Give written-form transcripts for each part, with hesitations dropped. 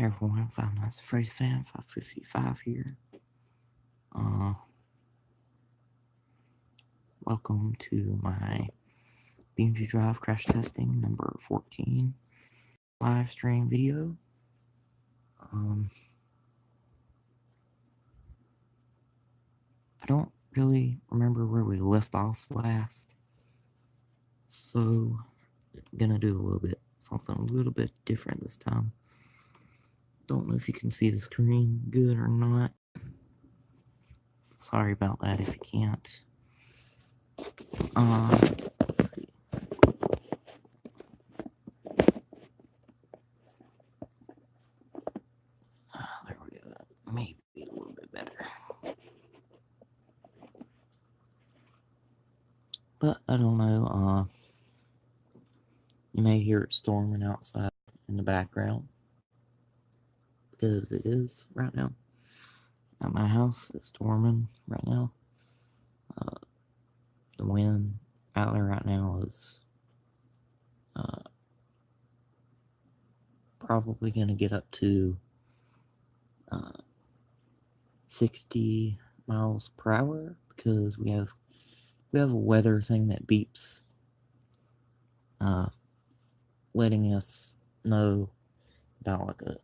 Hey everyone, Five Nights at Freddy's fan 555 here. Welcome to my Ng.Drive crash testing number 14 live stream video. I don't really remember where we left off last, so I'm gonna do something a little bit different this time. Don't know if you can see the screen good or not. Sorry about that if you can't. Let's see. There we go. Maybe a little bit better. But I don't know. You may hear it storming outside in the background because it is right now. At my house, it's storming right now. The wind out there right now is probably going to get up to 60 miles per hour because we have a weather thing that beeps, letting us know about like a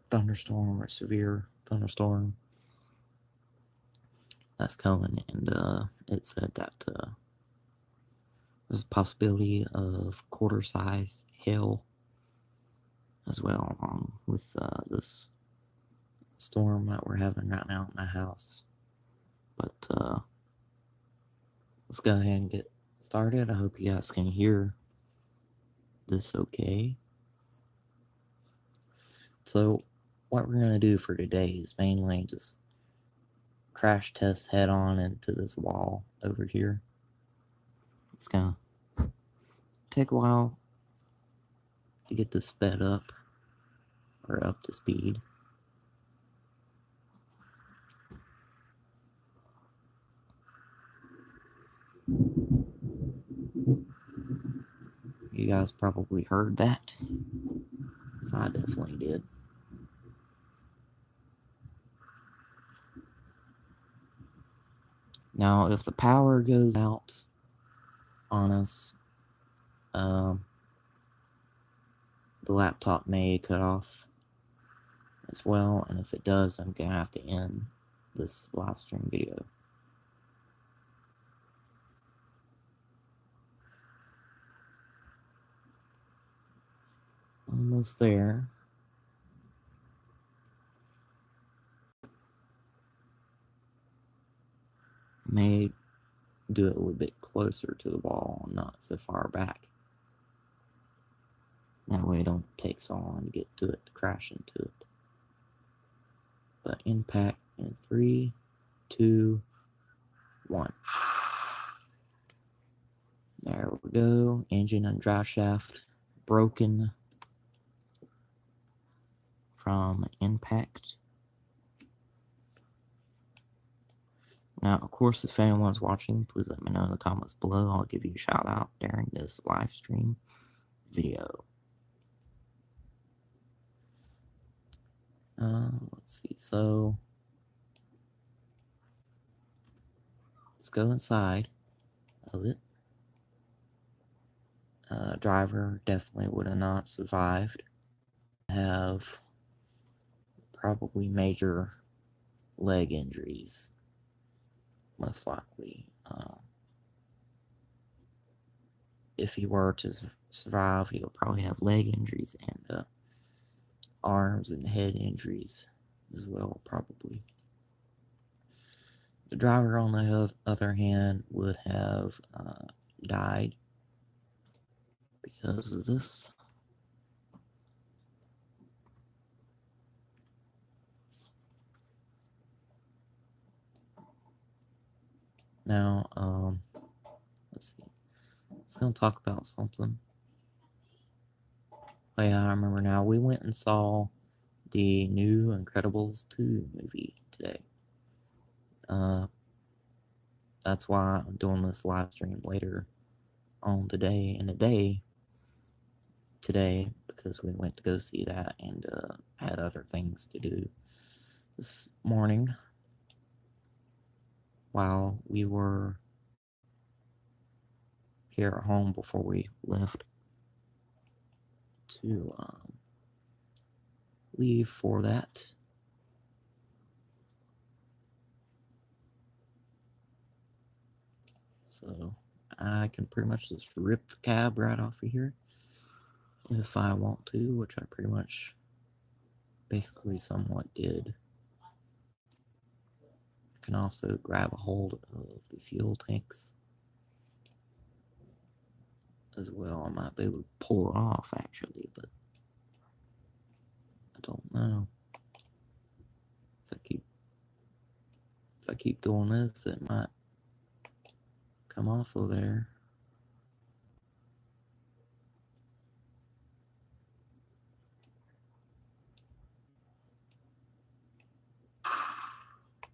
thunderstorm or severe thunderstorm that's coming, and it said that there's a possibility of quarter-size hail as well, along with this storm that we're having right now at my house. But let's go ahead and get started. I hope you guys can hear this okay. So what we're going to do for today is mainly just crash test head on into this wall over here. It's going to take a while to get this sped up or up to speed. You guys probably heard that, because I definitely did. Now, if the power goes out on us, the laptop may cut off as well, and if it does, I'm going to have to end this live stream video. Almost there. May do it a little bit closer to the wall, not so far back. That way it don't take so long to get to it, to crash into it. But impact in 3, 2, 1. There we go. Engine and drive shaft broken from impact. Now, of course, if anyone's watching, please let me know in the comments below. I'll give you a shout out during this live stream video. Let's see. So let's go inside of it. Driver definitely would have not survived. Have probably major leg injuries, most likely. If he were to survive, he'll probably have leg injuries and arms and head injuries as well, probably. The driver, on the other hand, would have died because of this. Now, let's see. Let's go talk about something. Oh yeah, I remember now. We went and saw the new Incredibles 2 movie today. That's why I'm doing this live stream later on today, because we went to go see that and had other things to do this morning while we were here at home before we left to leave for that. So I can pretty much just rip the cab right off of here if I want to, which I pretty much basically somewhat did. I can also grab a hold of the fuel tanks as well. I might be able to pull it off actually, but I don't know. If I keep doing this, it might come off of there.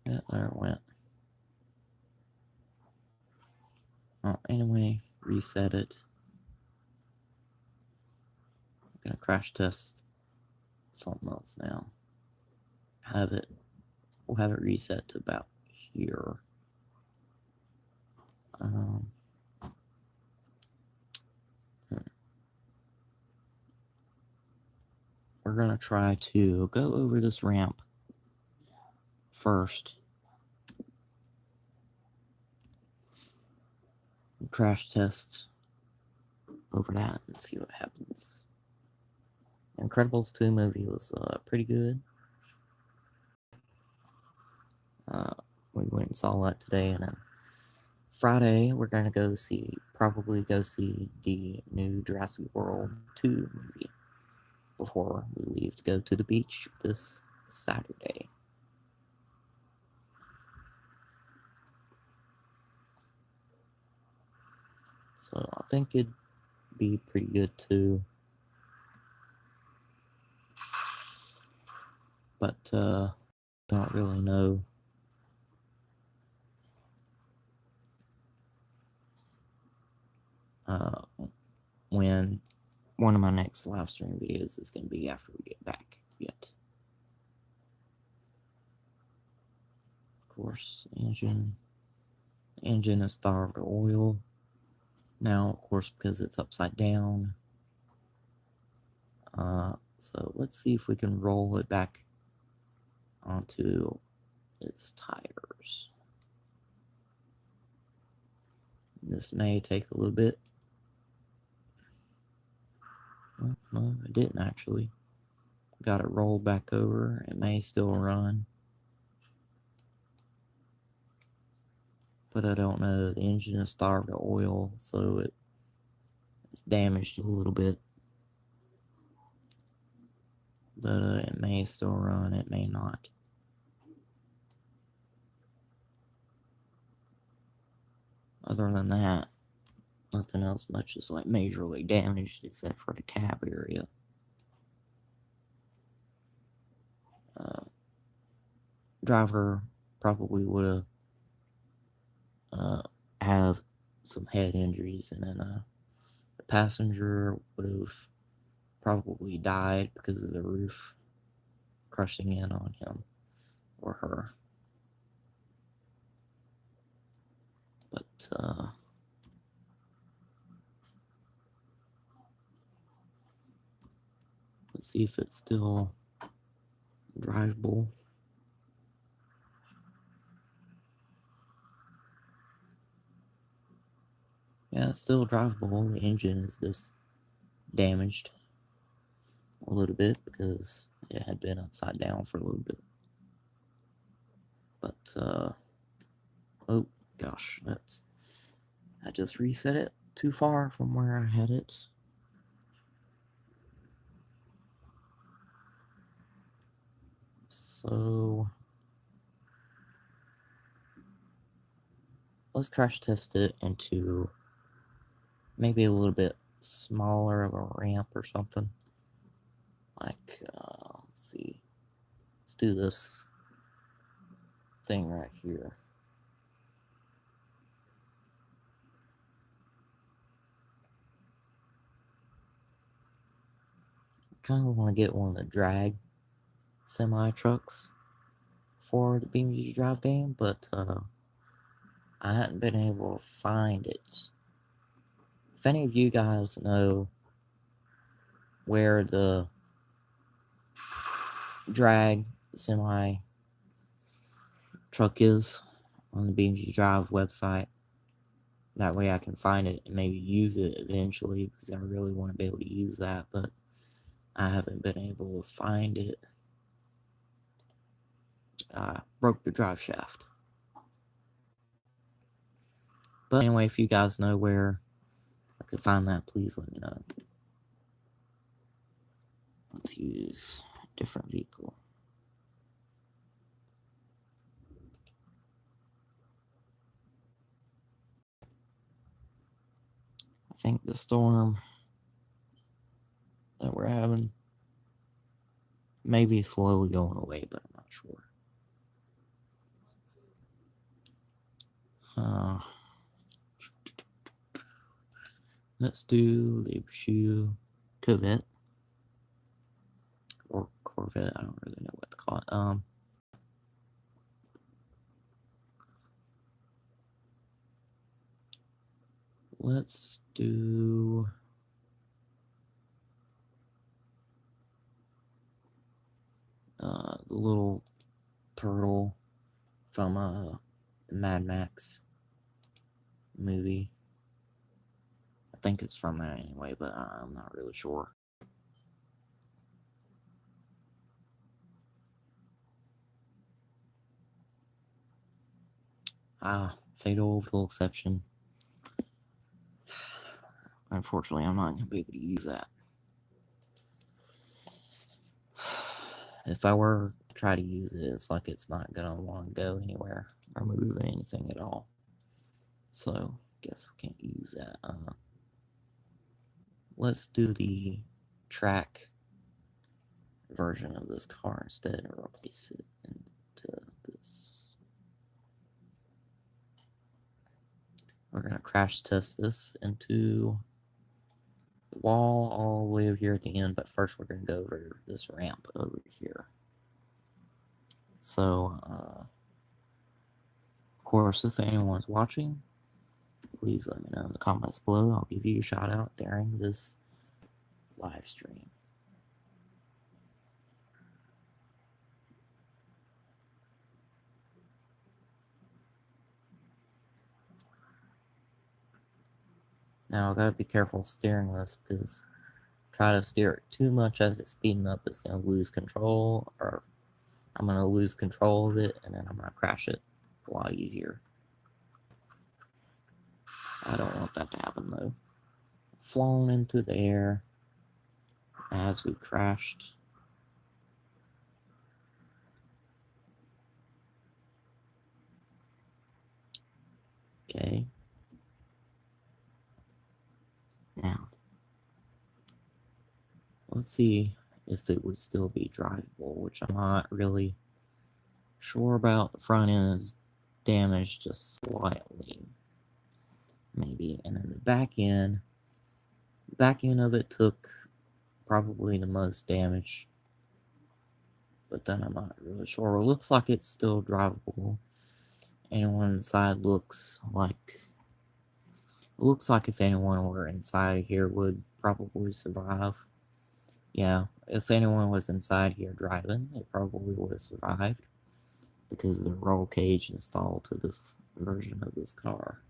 Yeah, there it went. Oh, anyway, reset it. I'm gonna crash test something else now. We'll have it reset to about here. We're gonna try to go over this ramp first. Crash test over that and see what happens. Incredibles 2 movie was pretty good. We went and saw that today, and then Friday we're gonna probably go see the new Jurassic World 2 movie before we leave to go to the beach this Saturday. So I think it'd be pretty good too. But don't really know when one of my next live stream videos is going to be after we get back yet. Of course, engine is starved of oil. Now, of course, because it's upside down. So let's see if we can roll it back onto its tires. This may take a little bit. Well, no, it didn't actually. Got it rolled back over. It may still run. But I don't know. The engine is starved of oil, so it's damaged a little bit. But it may still run, it may not. Other than that, nothing else much is like majorly damaged except for the cab area. Driver probably would have some head injuries, and then the passenger would have probably died because of the roof crushing in on him or her. But let's see if it's still drivable. Yeah, it's still drivable. The engine is just damaged a little bit because it had been upside down for a little bit. But oh gosh, I just reset it too far from where I had it. So let's crash test it into maybe a little bit smaller of a ramp or something. Like, let's see. Let's do this thing right here. kind of want to get one of the drag semi trucks for the Ng.Drive game, but I hadn't been able to find it. If any of you guys know where the drag semi truck is on the Ng.Drive website, that way I can find it and maybe use it eventually, because I really want to be able to use that, but I haven't been able to find it. I broke the drive shaft. But anyway, if you guys know where I could find that, please let me know. Let's use a different vehicle. I think the storm that we're having may be slowly going away, but I'm not sure. Let's do the shoe Corvette. Or Corvette, I don't really know what to call it. Let's do the little turtle from the Mad Max movie. I think it's from that anyway, but I'm not really sure. Fatal exception. Unfortunately, I'm not going to be able to use that. If I were to try to use it, it's like it's not going to want to go anywhere or move anything at all. So, guess we can't use that. Let's do the track version of this car instead and replace it into this. We're going to crash test this into the wall all the way over here at the end, but first we're going to go over this ramp over here. So, of course, if anyone's watching, please let me know in the comments below. I'll give you a shout out during this live stream. Now, I gotta be careful steering this, because try to steer it too much as it's speeding up, it's gonna lose control, or I'm gonna lose control of it, and then I'm gonna crash it a lot easier. I don't want that to happen though. Flown into the air as we crashed. Okay. Now, let's see if it would still be drivable, which I'm not really sure about. The front end is damaged just slightly, maybe, and then the back end of it took probably the most damage, but then I'm not really sure. It looks like it's still drivable. Anyone inside looks like if anyone were inside here would probably survive. Yeah, if anyone was inside here driving, it probably would have survived, because of the roll cage installed to this version of this car.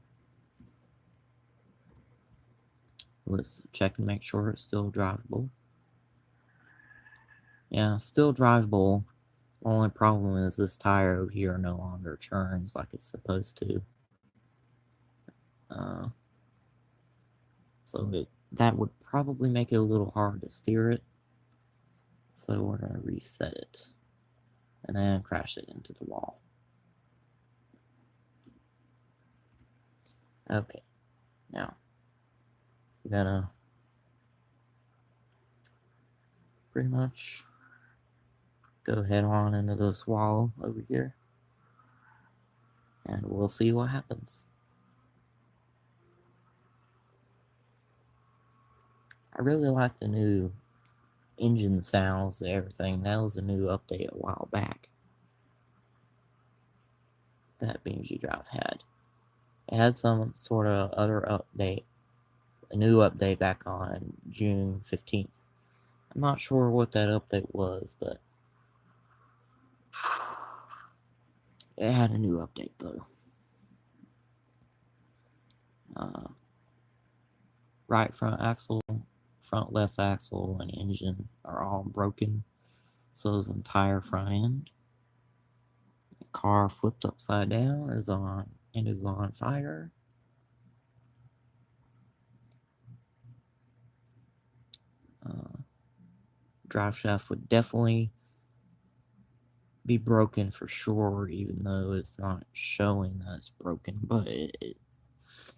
Let's check and make sure it's still drivable. Yeah, still drivable. Only problem is this tire over here no longer turns like it's supposed to. So that would probably make it a little hard to steer it. So we're going to reset it and then crash it into the wall. Okay, now I'm gonna pretty much go head on into this wall over here, and we'll see what happens. I really like the new engine sounds and everything. That was a new update a while back that Ng.Drive had. It had some sort of other update, a new update back on June 15th. I'm not sure what that update was, but it had a new update though. Right front axle, front left axle, and engine are all broken. So is the entire front end. The car flipped upside down is on fire. Drive shaft would definitely be broken for sure, even though it's not showing that it's broken, but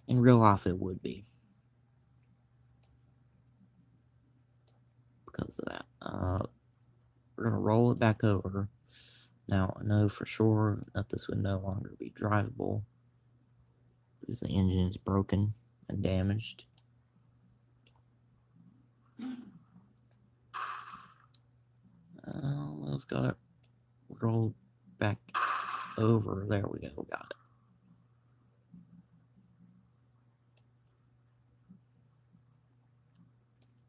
in real life it would be because of that. We're gonna roll it back over. Now I know for sure that this would no longer be drivable because the engine is broken and damaged. Let's got it rolled back over. There we go, got it.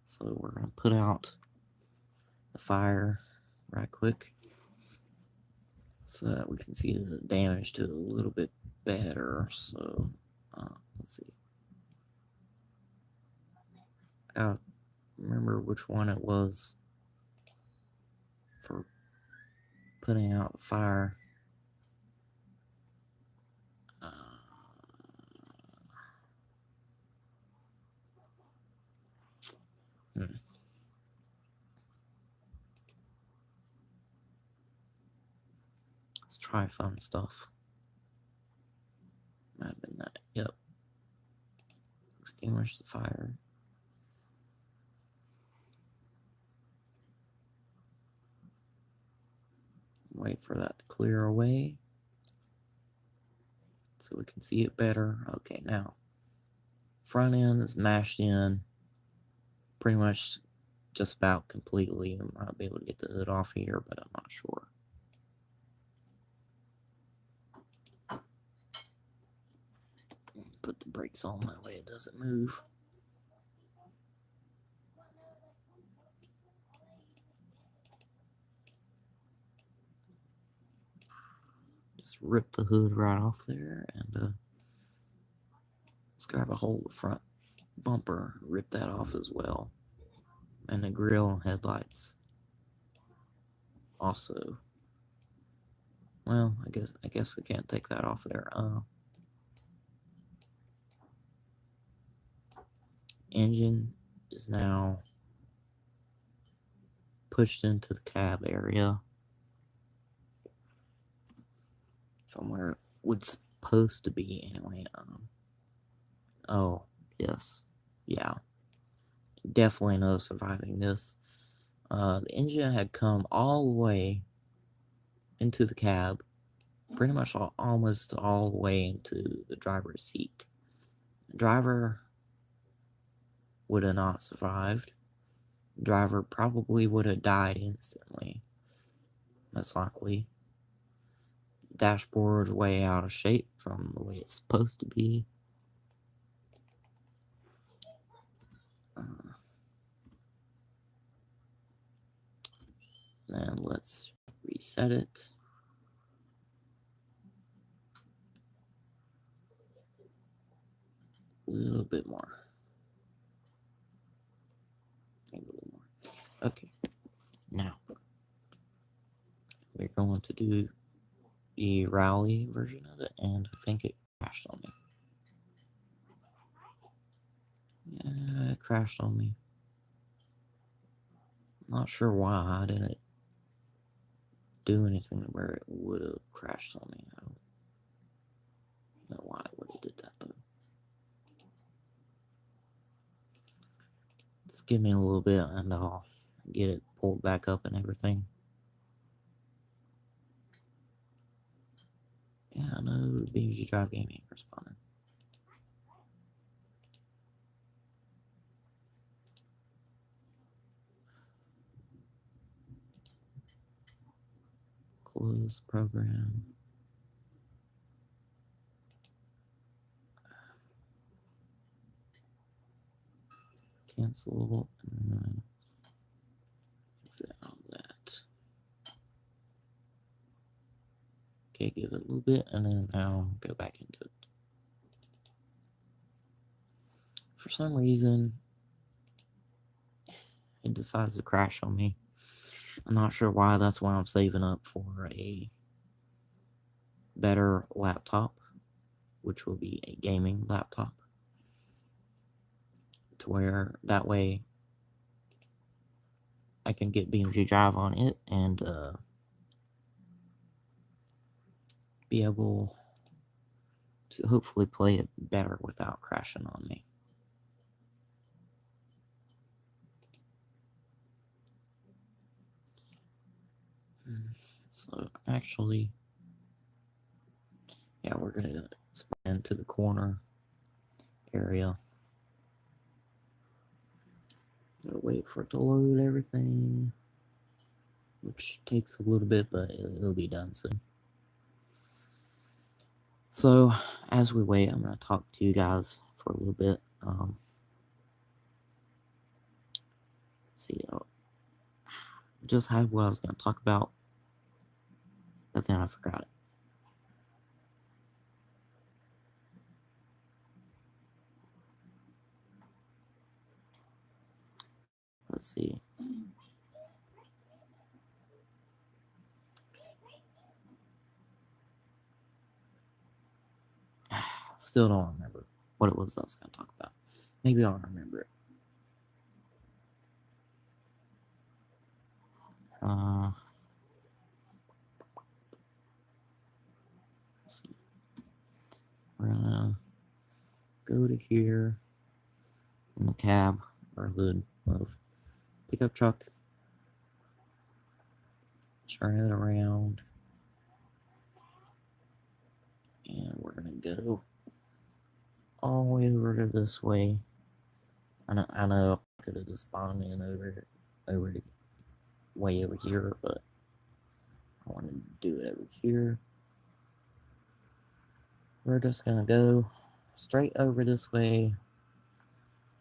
So we're gonna put out the fire right quick so that we can see the damage to it a little bit better. So let's see. I gotta remember which one it was for putting out the fire. Let's try fun stuff. Might have been that. Yep. Extinguish the fire. Wait for that to clear away so we can see it better. Okay, now front end is mashed in pretty much just about completely. I might be able to get the hood off here, but I'm not sure. Put the brakes on, that way it doesn't move. Just rip the hood right off there, and let's grab a hold of the front bumper, rip that off as well, and the grill and headlights also. Well, I guess we can't take that off there. Engine is now pushed into the cab area from where it was supposed to be anyway. Oh yes, yeah, definitely no surviving this. The engine had come all the way into the cab, pretty much almost all the way into the driver's seat. The driver would have not survived. The driver probably would have died instantly, most likely. The dashboard way out of shape from the way it's supposed to be. And let's reset it. A little bit more. A little more. Okay. Now, we're going to do the rally version of it, and I think it crashed on me. Yeah, it crashed on me. Not sure why I didn't do anything where it would have crashed on me. I don't know why it would have did that though. Just give me a little bit and I'll get it pulled back up and everything. Yeah, I know Ng.Drive game ain't responding. close program. Cancel. And exit out of that. Okay, give it a little bit, and then now go back into it. For some reason, it decides to crash on me. I'm not sure why. That's why I'm saving up for a better laptop, which will be a gaming laptop, to where that way I can get Ng.Drive on it and be able to hopefully play it better without crashing on me. So actually, yeah, we're gonna spawn into the corner area. Gotta wait for it to load everything, which takes a little bit, but it'll be done soon. So as we wait, I'm gonna talk to you guys for a little bit. See, just had what I was gonna talk about, but then I forgot it. Let's see. Still don't remember what it was I was gonna talk about. Maybe I'll remember it. We're gonna go to here in the cab or hood of pickup truck, turn it around, and we're gonna go all the way over to this way. I know I could have just spawned in over the way over here, but I wanted to do it over here. We're just gonna go straight over this way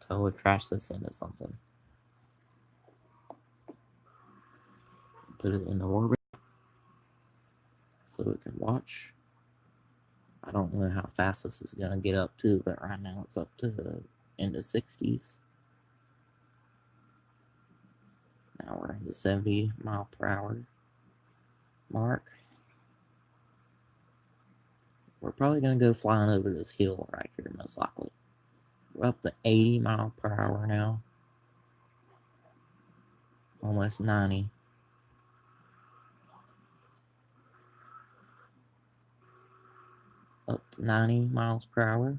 until we crash this into something. Put it in orbit so we can watch. I don't know how fast this is gonna get up to, but right now it's up to in the 60s. Now we're in the 70 mile per hour mark. We're probably gonna go flying over this hill right here, most likely. We're up to 80 mile per hour now. Almost 90. Up to 90 miles per hour.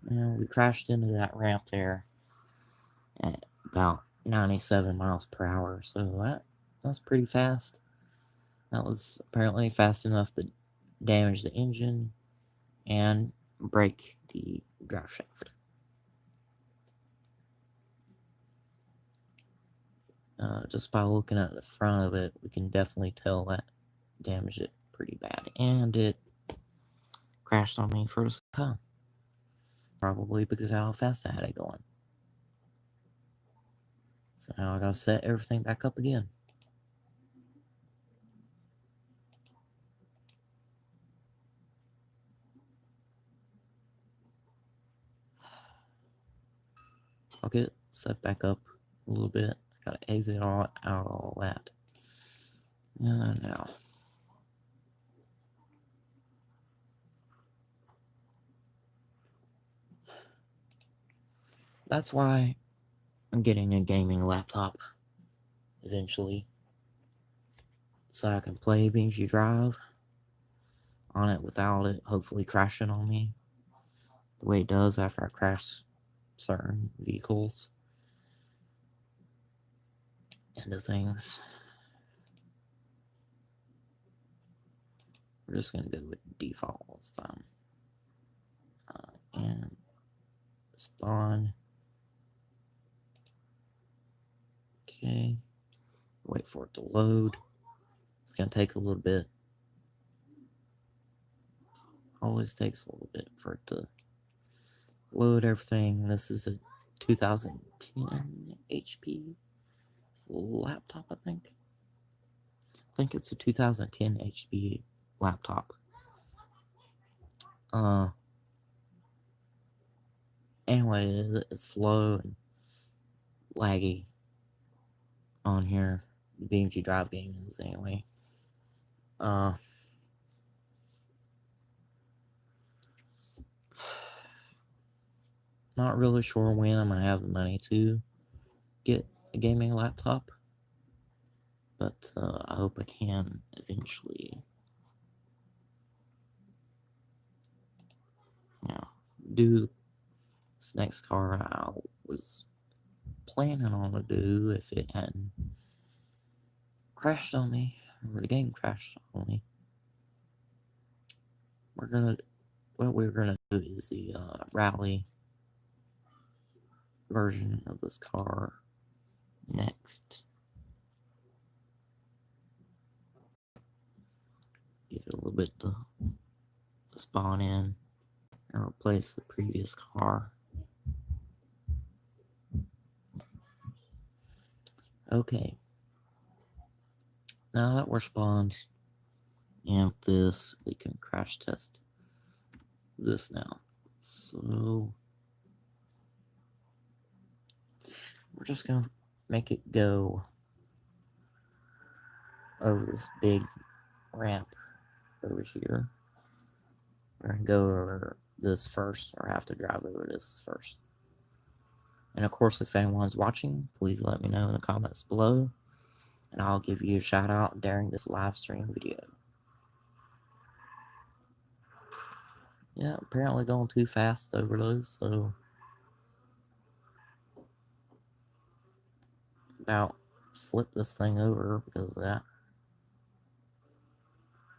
And we crashed into that ramp there at about 97 miles per hour. So that's pretty fast. That was apparently fast enough to damage the engine and break the drive shaft. Just by looking at the front of it, we can definitely tell that damaged it pretty bad. And it crashed on me for the second time. Probably because of how fast I had it going. So now I gotta set everything back up again. I'll get it set back up a little bit. I gotta exit out all that. And now. That's why I'm getting a gaming laptop eventually. So I can play Ng.Drive on it without it hopefully crashing on me. The way it does after I crash certain vehicles into things. We're just gonna go with default this time. And spawn. Okay. Wait for it to load. It's gonna take a little bit. Always takes a little bit for it to load everything. This is a 2010 HP laptop, I think. I think it's a 2010 HP laptop. Anyway, it's slow and laggy on here. The Ng.Drive game is anyway. Not really sure when I'm gonna have the money to get a gaming laptop, but I hope I can eventually. Do this next car I was planning on to do if it hadn't crashed on me, or the game crashed on me. What we're gonna do is the rally version of this car next. Get a little bit to spawn in and replace the previous car. Okay. Now that we're spawned in this, we can crash test this now. So we're just gonna make it go over this big ramp over here. We're gonna go over this first, or have to drive over this first. And of course, if anyone's watching, please let me know in the comments below, and I'll give you a shout out during this live stream video. Yeah, apparently going too fast over those, so about flip this thing over because of that.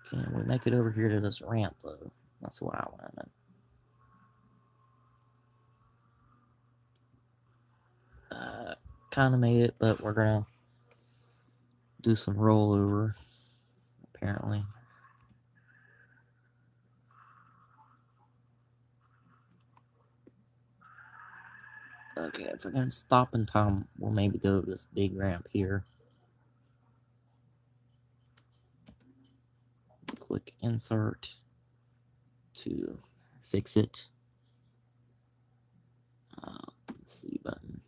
Can we make it over here to this ramp though? That's what I want to know. Kind of made it, but we're gonna do some rollover, apparently. Okay, if we're gonna stop in time, we'll maybe go to this big ramp here. Click insert to fix it. C button.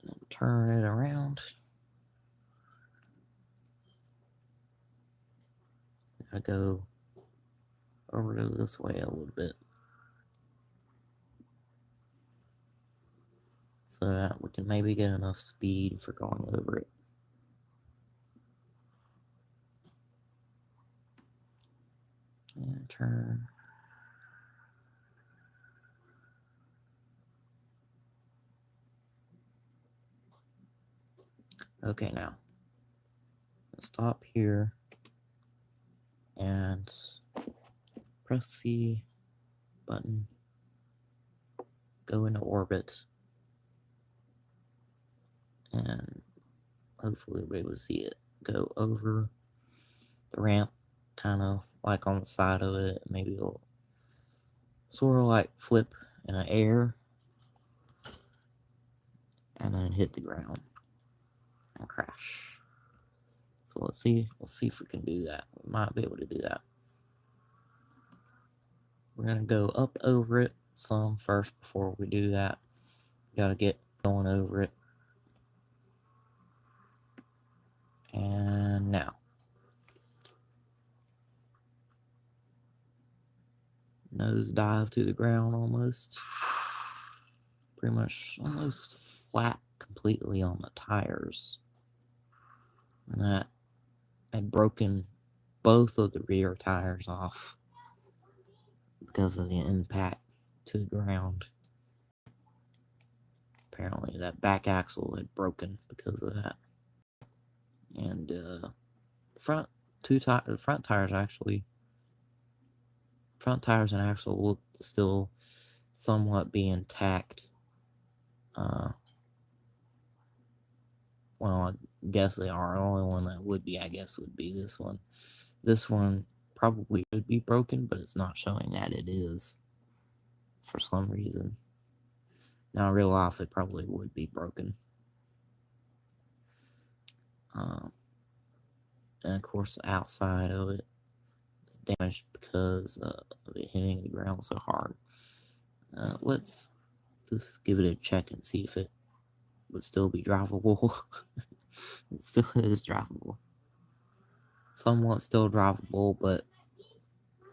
And turn it around. I go over to this way a little bit so that we can maybe get enough speed for going over it. And turn. Okay, now stop here and press C button, go into orbit, and hopefully we'll be able to see it go over the ramp, kind of like on the side of it. Maybe it'll sort of like flip in the air and then hit the ground and crash. So let's see if we can do that. We might be able to do that. We're gonna go up over it some first before we do that. Gotta get going over it. And now. Nose dive to the ground almost. Pretty much almost flat completely on the tires. And that had broken both of the rear tires off because of the impact to the ground. Apparently that back axle had broken because of that. And the front tires and axle look still somewhat be intact. Well, I guess they are. The only one that would be, I guess, would be this one. This one probably would be broken, but it's not showing that it is for some reason. Now, in real life, it probably would be broken. And of course, the outside of it is damaged because of it hitting the ground so hard. Let's just give it a check and see if it would still be drivable. It still is drivable. Somewhat still drivable, but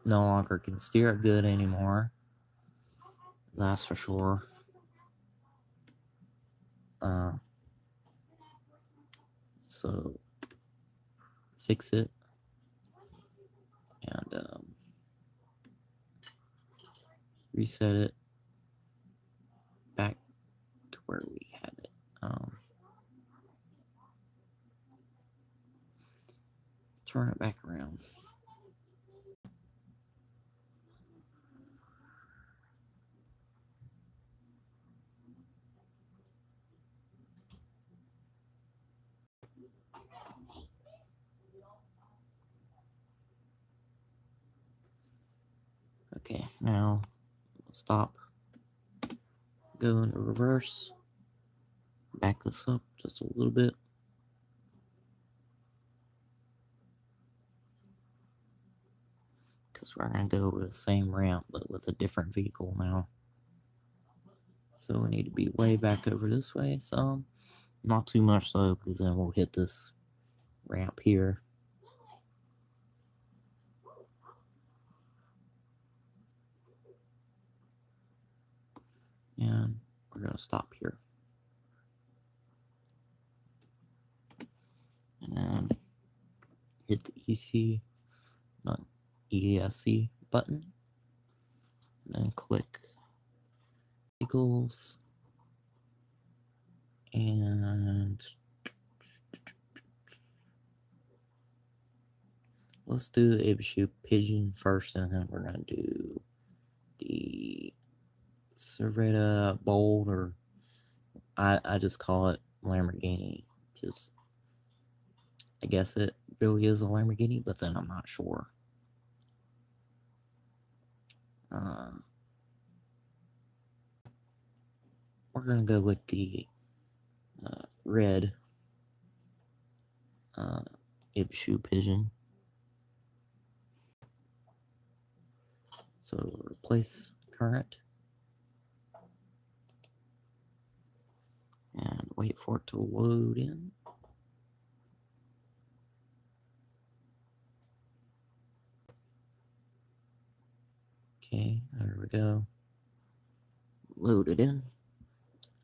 no longer can steer it good anymore. That's for sure. So fix it and reset it back to where we had it. Turn it back around. Okay, now stop. Go into reverse. Back this up just a little bit. Because we're going to go with the same ramp, but with a different vehicle now. So we need to be way back over this way some. Not too much though, because then we'll hit this ramp here. And we're going to stop here. And then hit the ESC button. And then click vehicles. And let's do the Ibishu Pigeon first, and then we're going to do the Serrata Bold, or I just call it Lamborghini, because I guess it really is a Lamborghini, but then I'm not sure. We're going to go with the red Ibishu Pigeon. So replace current. And wait for it to load in. Okay, there we go. Load it in.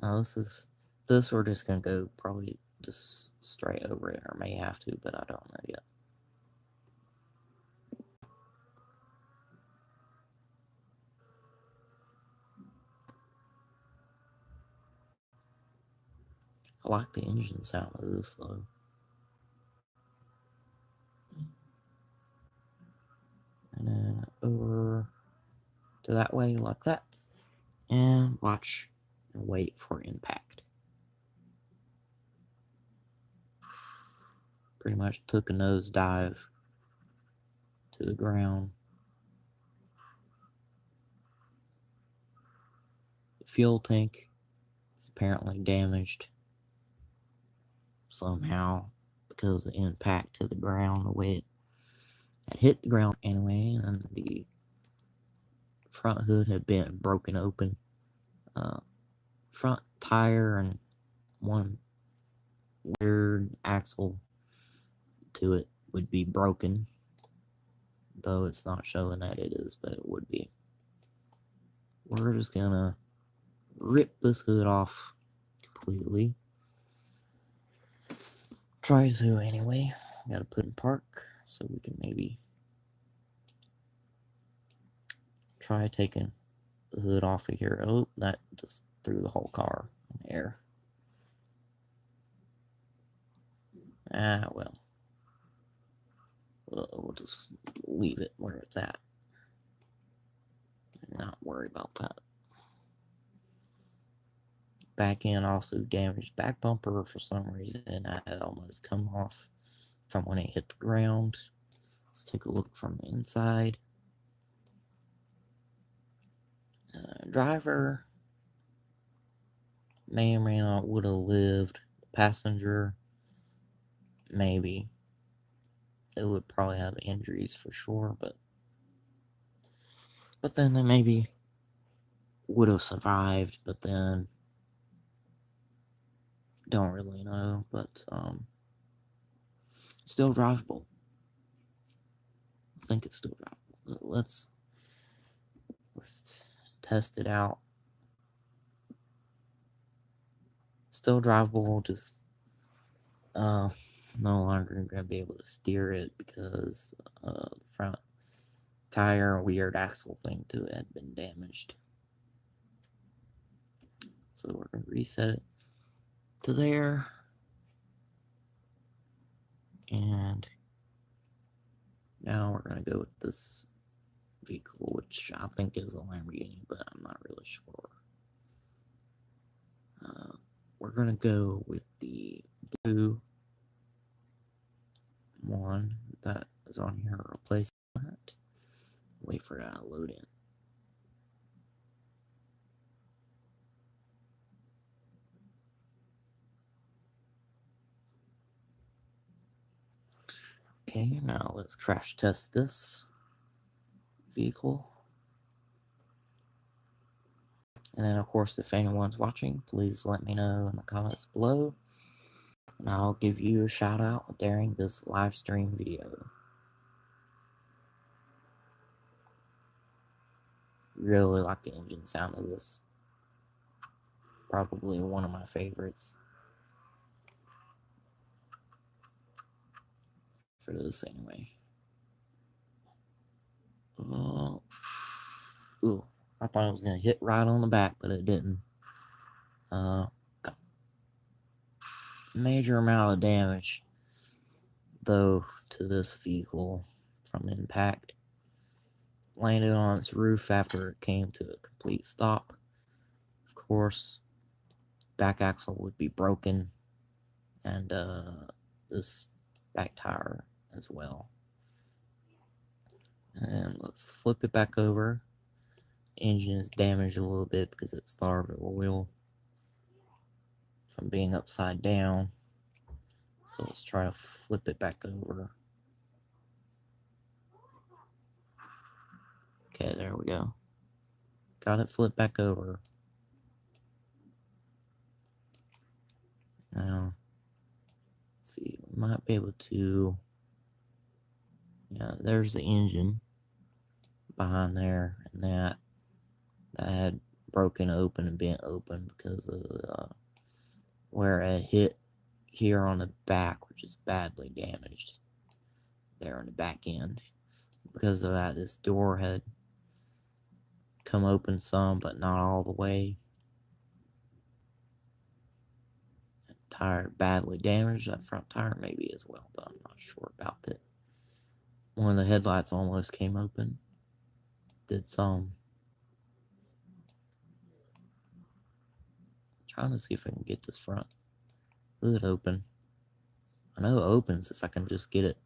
Now this we're just gonna go probably just straight over it, or may have to, but I don't know yet. I like the engine sound of this though. And then over to that way like that. And watch and wait for impact. Pretty much took a nosedive to the ground. The fuel tank is apparently damaged somehow because of the impact to the ground, the way it had hit the ground anyway, and the front hood had been broken open. Front tire and one weird axle to it would be broken, though it's not showing that it is, but it would be. We're just gonna rip this hood off completely. Try to anyway. Gotta put in park so we can maybe try taking the hood off of here. Oh, that just threw the whole car in the air. Ah, well. We'll just leave it where it's at and not worry about that. back end also damaged. Back bumper, for some reason, I had almost come off from when it hit the ground. Let's take a look from the inside. Driver may or may not would have lived. Passenger, maybe. It would probably have injuries for sure, but then they maybe would have survived, but then don't really know, but still drivable. I think it's still drivable. Let's test it out. Still drivable, just no longer gonna be able to steer it because the front tire and weird axle thing to it had been damaged. So we're gonna reset it to there, and now we're gonna go with this vehicle, which I think is a Lamborghini, but I'm not really sure. We're gonna go with the blue one that is on here. Replace that. Wait for that to load in. Okay, now let's crash test this vehicle. And then, of course, if anyone's watching, please let me know in the comments below, and I'll give you a shout out during this live stream video. Really like the engine sound of this. Probably one of my favorites for this anyway. Ooh, I thought it was gonna hit right on the back, but it didn't. Got major amount of damage though to this vehicle from impact. Landed on its roof after it came to a complete stop. Of course, back axle would be broken, and this back tire as well. And let's flip it back over. Engine is damaged a little bit because it starved oil from being upside down. So let's try to flip it back over. Okay, there we go. Got it flipped back over. Now, let's see, we might be able to. Yeah, there's the engine behind there, and that had broken open and bent open because of where it hit here on the back, which is badly damaged there on the back end. Because of that, this door had come open some, but not all the way. That tire badly damaged. That front tire maybe as well, but I'm not sure about that. One of the headlights almost came open. Did some. Trying to see if I can get this front hood open. I know it opens if I can just get it.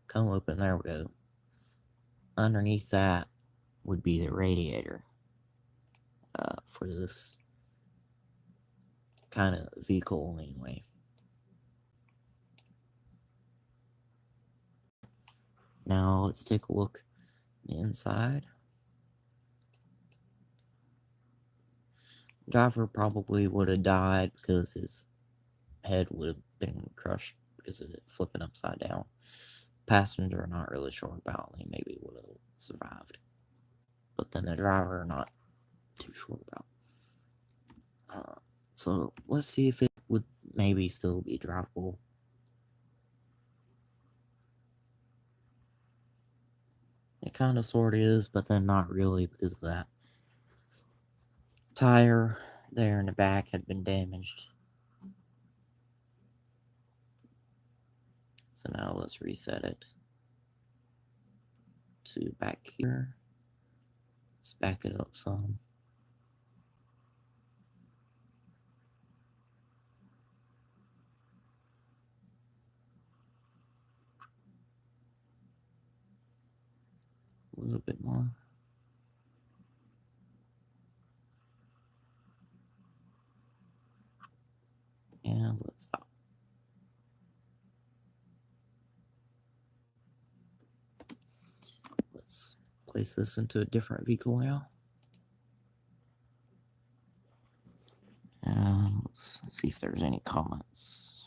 Come open. There we go. Underneath that would be the radiator for this kind of vehicle anyway. Now let's take a look inside. Driver probably would have died because his head would have been crushed because of it flipping upside down. Passenger, not really sure about. They maybe would have survived, but then the driver, not too sure about. So let's see if it would maybe still be drivable. It kind of sort of is, but then not really because of that tire there in the back had been damaged. So now let's reset it to back here. Let's back it up some. a little bit more. And let's stop. Let's place this into a different vehicle now. Let's see if there's any comments.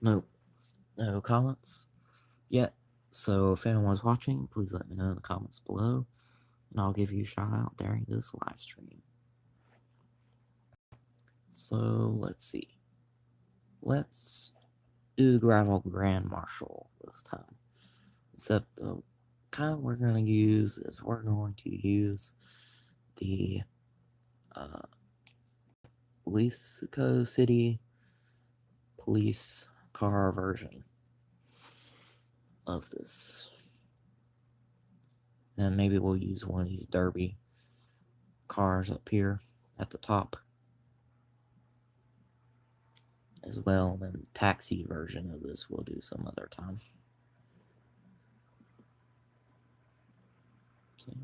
Nope, no comments yet. So if anyone's watching, please let me know in the comments below, and I'll give you a shout out during this live stream. So let's see. Let's do gravel Grand Marshal this time. Except the kind we're going to use is we're going to use the Mexico City police car version of this. And maybe we'll use one of these derby cars up here at the top as well. And then the taxi version of this we'll do some other time. Okay.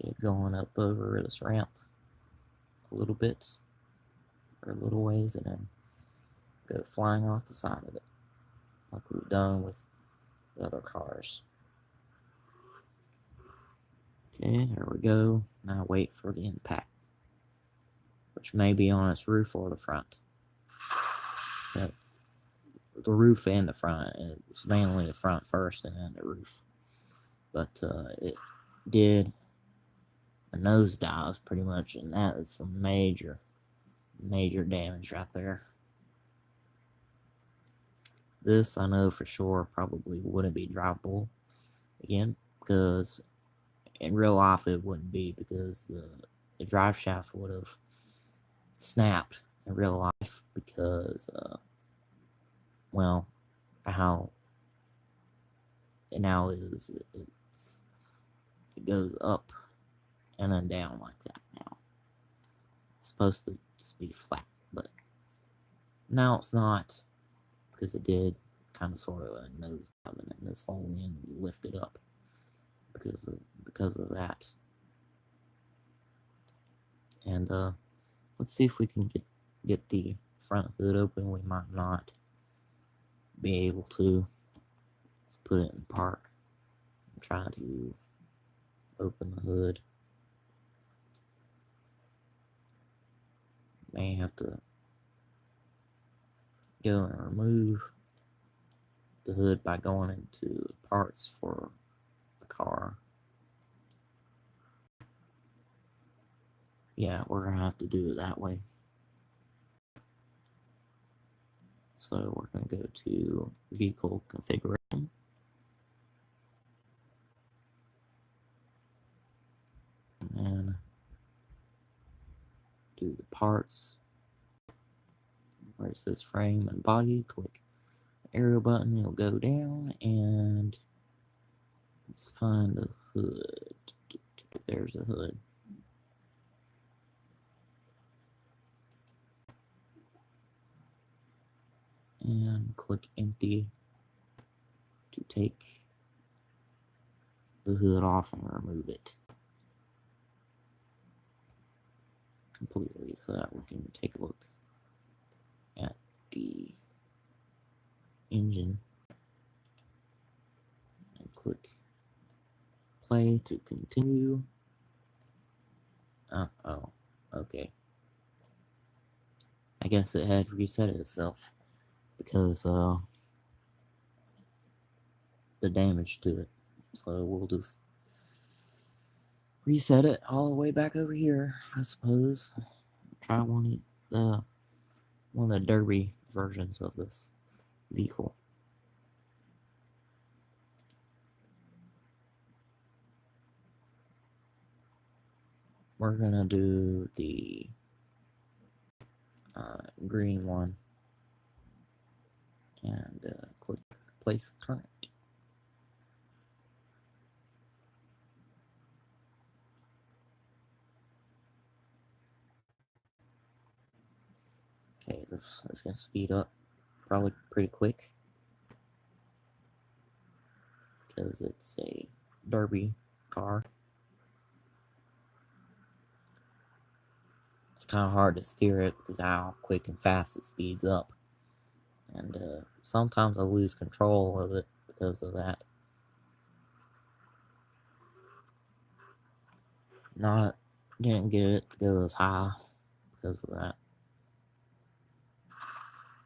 Get going up over this ramp a little bit, or a little ways, and then go flying off the side of it, like we've done with the other cars. Okay, there we go. Now wait for the impact, which may be on its roof or the front. Yep. The roof and the front. It's mainly the front first and then the roof. But it did a nosedive pretty much, and that is some major damage right there. This I know for sure probably wouldn't be drivable again, because in real life it wouldn't be, because the drive shaft would have snapped in real life, because well, how it now is, it goes up and then down like that now. It's supposed to just be flat, but now it's not, because it did kind of sort of a nose dive, and then this whole end lifted up because of that. And let's see if we can get the front hood open. We might not be able to. Let's put it in park and try to open the hood. May have to go and remove the hood by going into parts for the car. Yeah, we're gonna have to do it that way. So we're gonna go to vehicle configuration. And then do the parts. Where it says frame and body, click the arrow button, it'll go down, and let's find the hood. There's the hood. And click empty to take the hood off and remove it completely, so that we can take a look at the engine and click play to continue. Oh, okay. I guess it had reset itself because the damage to it. So we'll just reset it all the way back over here, I suppose. Try one of the derby versions of this vehicle. We're gonna do the green one and click place current. Okay, this is gonna speed up probably pretty quick because it's a derby car. It's kind of hard to steer it because how quick and fast it speeds up, and sometimes I lose control of it because of that. Didn't get it to go as high because of that.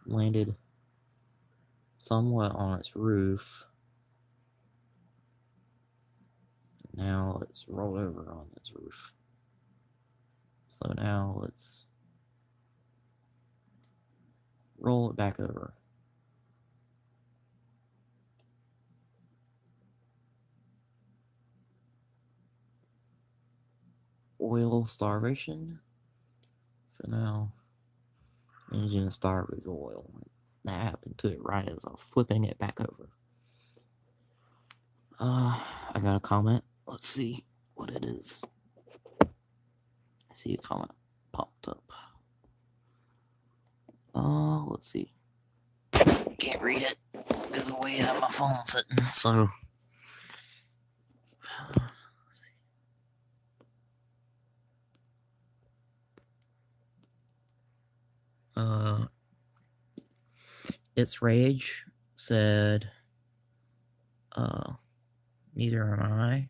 Landed somewhat on its roof. Now it's rolled over on its roof. So now let's roll it back over. Oil starvation. So now engine start with oil. That happened to it right as I was flipping it back over. I got a comment. Let's see what it is. I see a comment popped up. Let's see. Can't read it because of the way I have my phone sitting. So, It's Rage said, neither am I.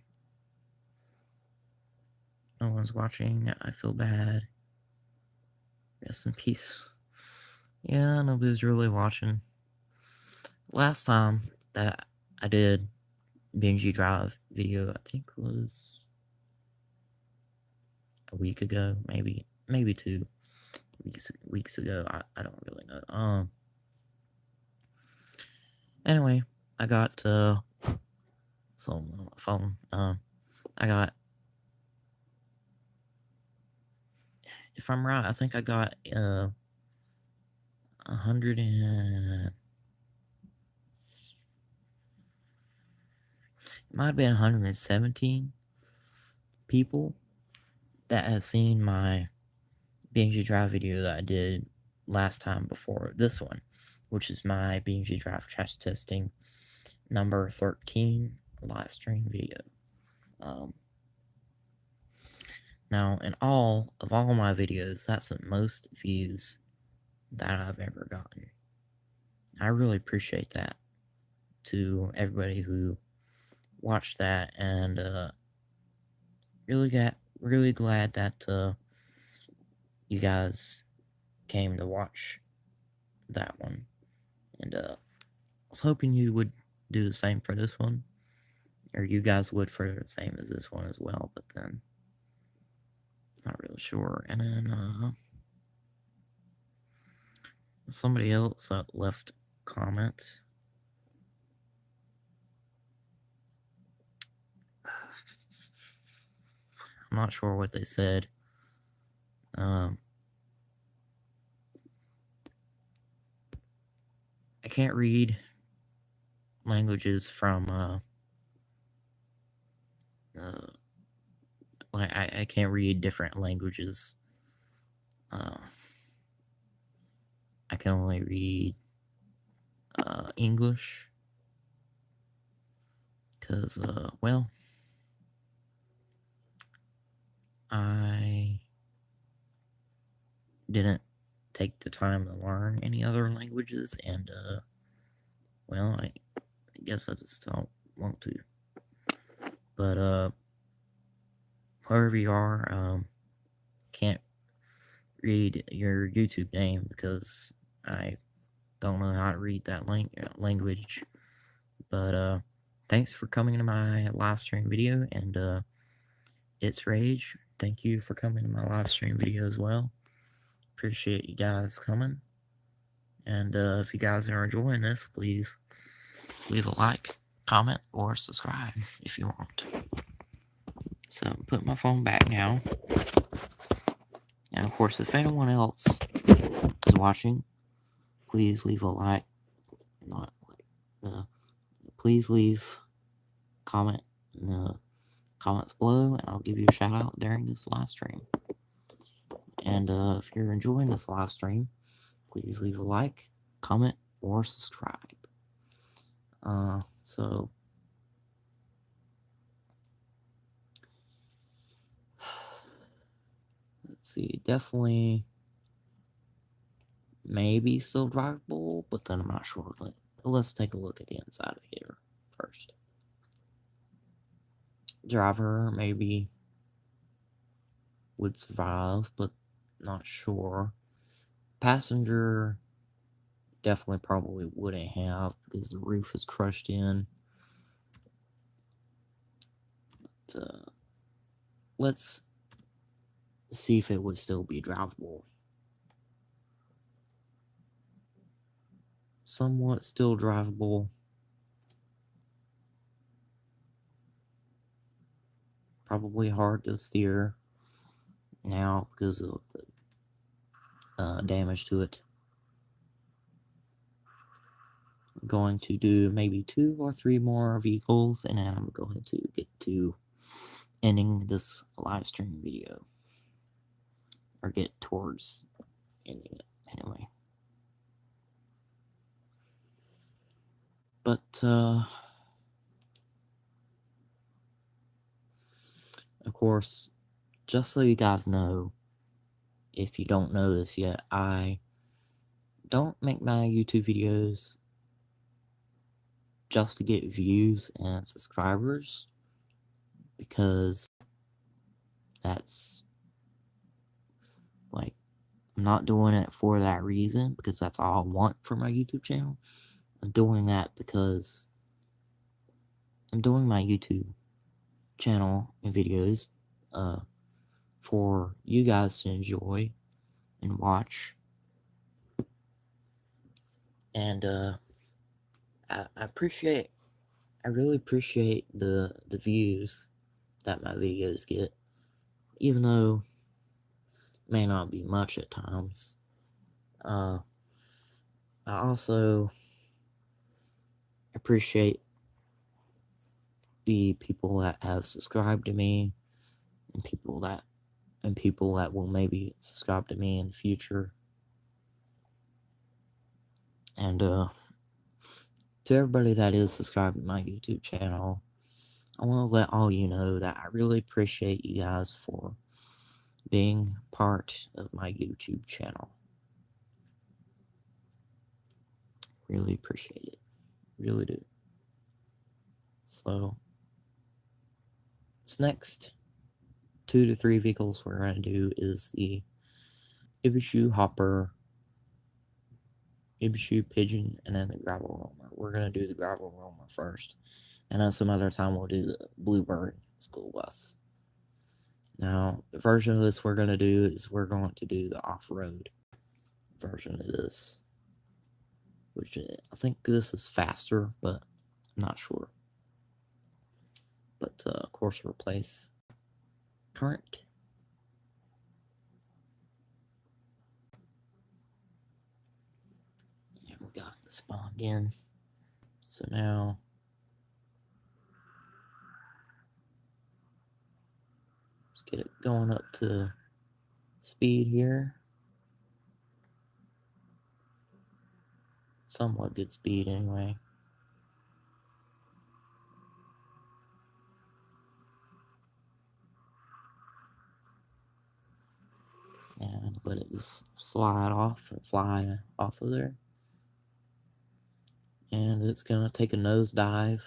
No one's watching. I feel bad. Rest in peace. Yeah, nobody's really watching. Last time that I did Ng.Drive video, I think was a week ago, maybe 2 weeks ago. I don't really know. Anyway, I got so on my phone. I got, if I'm right, I think I got 100 and it might have been 117 people that have seen my Ng.Drive video that I did last time before this one, which is my Ng.Drive crash testing number 13 live stream video. Now, in all of all my videos, that's the most views that I've ever gotten. I really appreciate that to everybody who watched that, and really glad that you guys came to watch that one, and I was hoping you would do the same for this one, or you guys would for the same as this one as well, but then not really sure. And then somebody else left comment. I'm not sure what they said. I can't read languages from like I can't read different languages. I can only read English because well, I didn't take the time to learn any other languages, and well, I guess I just don't want to. But wherever you are, can't read your YouTube name because I don't know how to read that language. But thanks for coming to my live stream video, and it's Rage. Thank you for coming to my live stream video as well. Appreciate you guys coming. And if you guys are enjoying this, please leave a like, comment, or subscribe if you want. So put my phone back now. And of course, if anyone else is watching, please leave a like. Please leave comment in the comments below, and I'll give you a shout out during this live stream. And if you're enjoying this live stream, please leave a like, comment, or subscribe. So let's see, definitely maybe still drivable, but then I'm not sure. Let's take a look at the inside of here first. Driver maybe would survive, but not sure. Passenger definitely probably wouldn't have because the roof is crushed in. But, let's see if it would still be drivable. Somewhat still drivable. Probably hard to steer now because of the damage to it. I'm going to do maybe 2 or 3 more vehicles, and then I'm going to get to ending this live stream video, or get towards ending it anyway. But of course, just so you guys know, if you don't know this yet, I don't make my YouTube videos just to get views and subscribers, because that's like, I'm not doing it for that reason, because that's all I want for my YouTube channel. I'm doing that because I'm doing my YouTube channel and videos for you guys to enjoy and watch. And I really appreciate the views that my videos get, even though it may not be much at times. I also appreciate the people that have subscribed to me, and people that will maybe subscribe to me in the future. And to everybody that is subscribed to my YouTube channel, I want to let all you know that I really appreciate you guys for being part of my YouTube channel. Really appreciate it. Really do. So, this next 2 to 3 vehicles we're going to do is the Ibishu Hopper, Ibishu Pigeon, and then the Gravel Roamer. We're going to do the Gravel Roamer first, and then some other time we'll do the Bluebird school bus. Now, the version of this we're going to do is we're going to do the off-road version of this, which I think this is faster, but I'm not sure. But of course, replace current. And we got the spawned in. So now let's get it going up to speed here. Somewhat good speed anyway. And let it just slide off and fly off of there. And it's gonna take a nosedive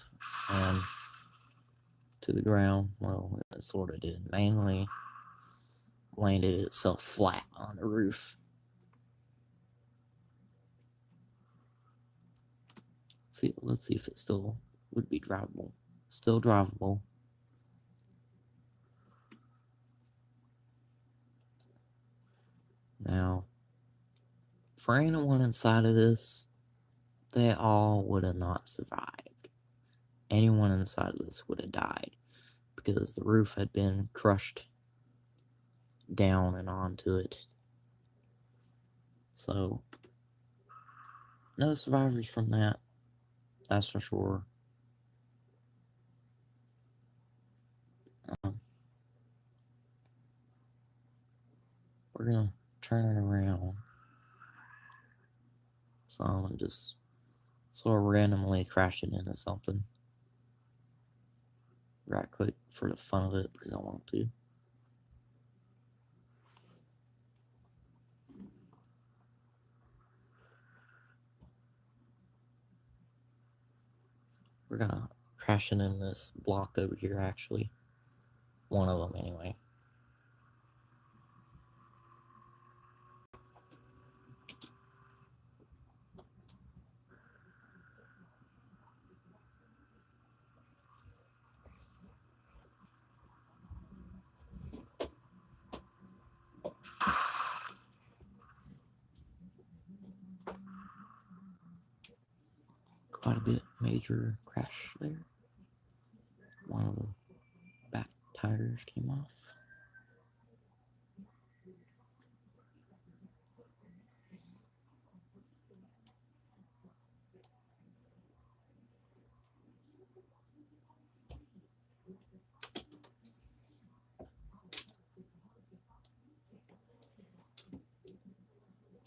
and to the ground. Well, it sort of did. Mainly landed itself flat on the roof. Let's see if it still would be drivable. Still drivable. Now, for anyone inside of this, they all would have not survived. Anyone inside of this would have died because the roof had been crushed down and onto it. So, no survivors from that, that's for sure. We're gonna turn it around. some and just sort of randomly crashing into something. Right click for the fun of it because I want to. We're gonna crashing in this block over here actually. One of them anyway. Quite a bit major crash there. One of the back tires came off.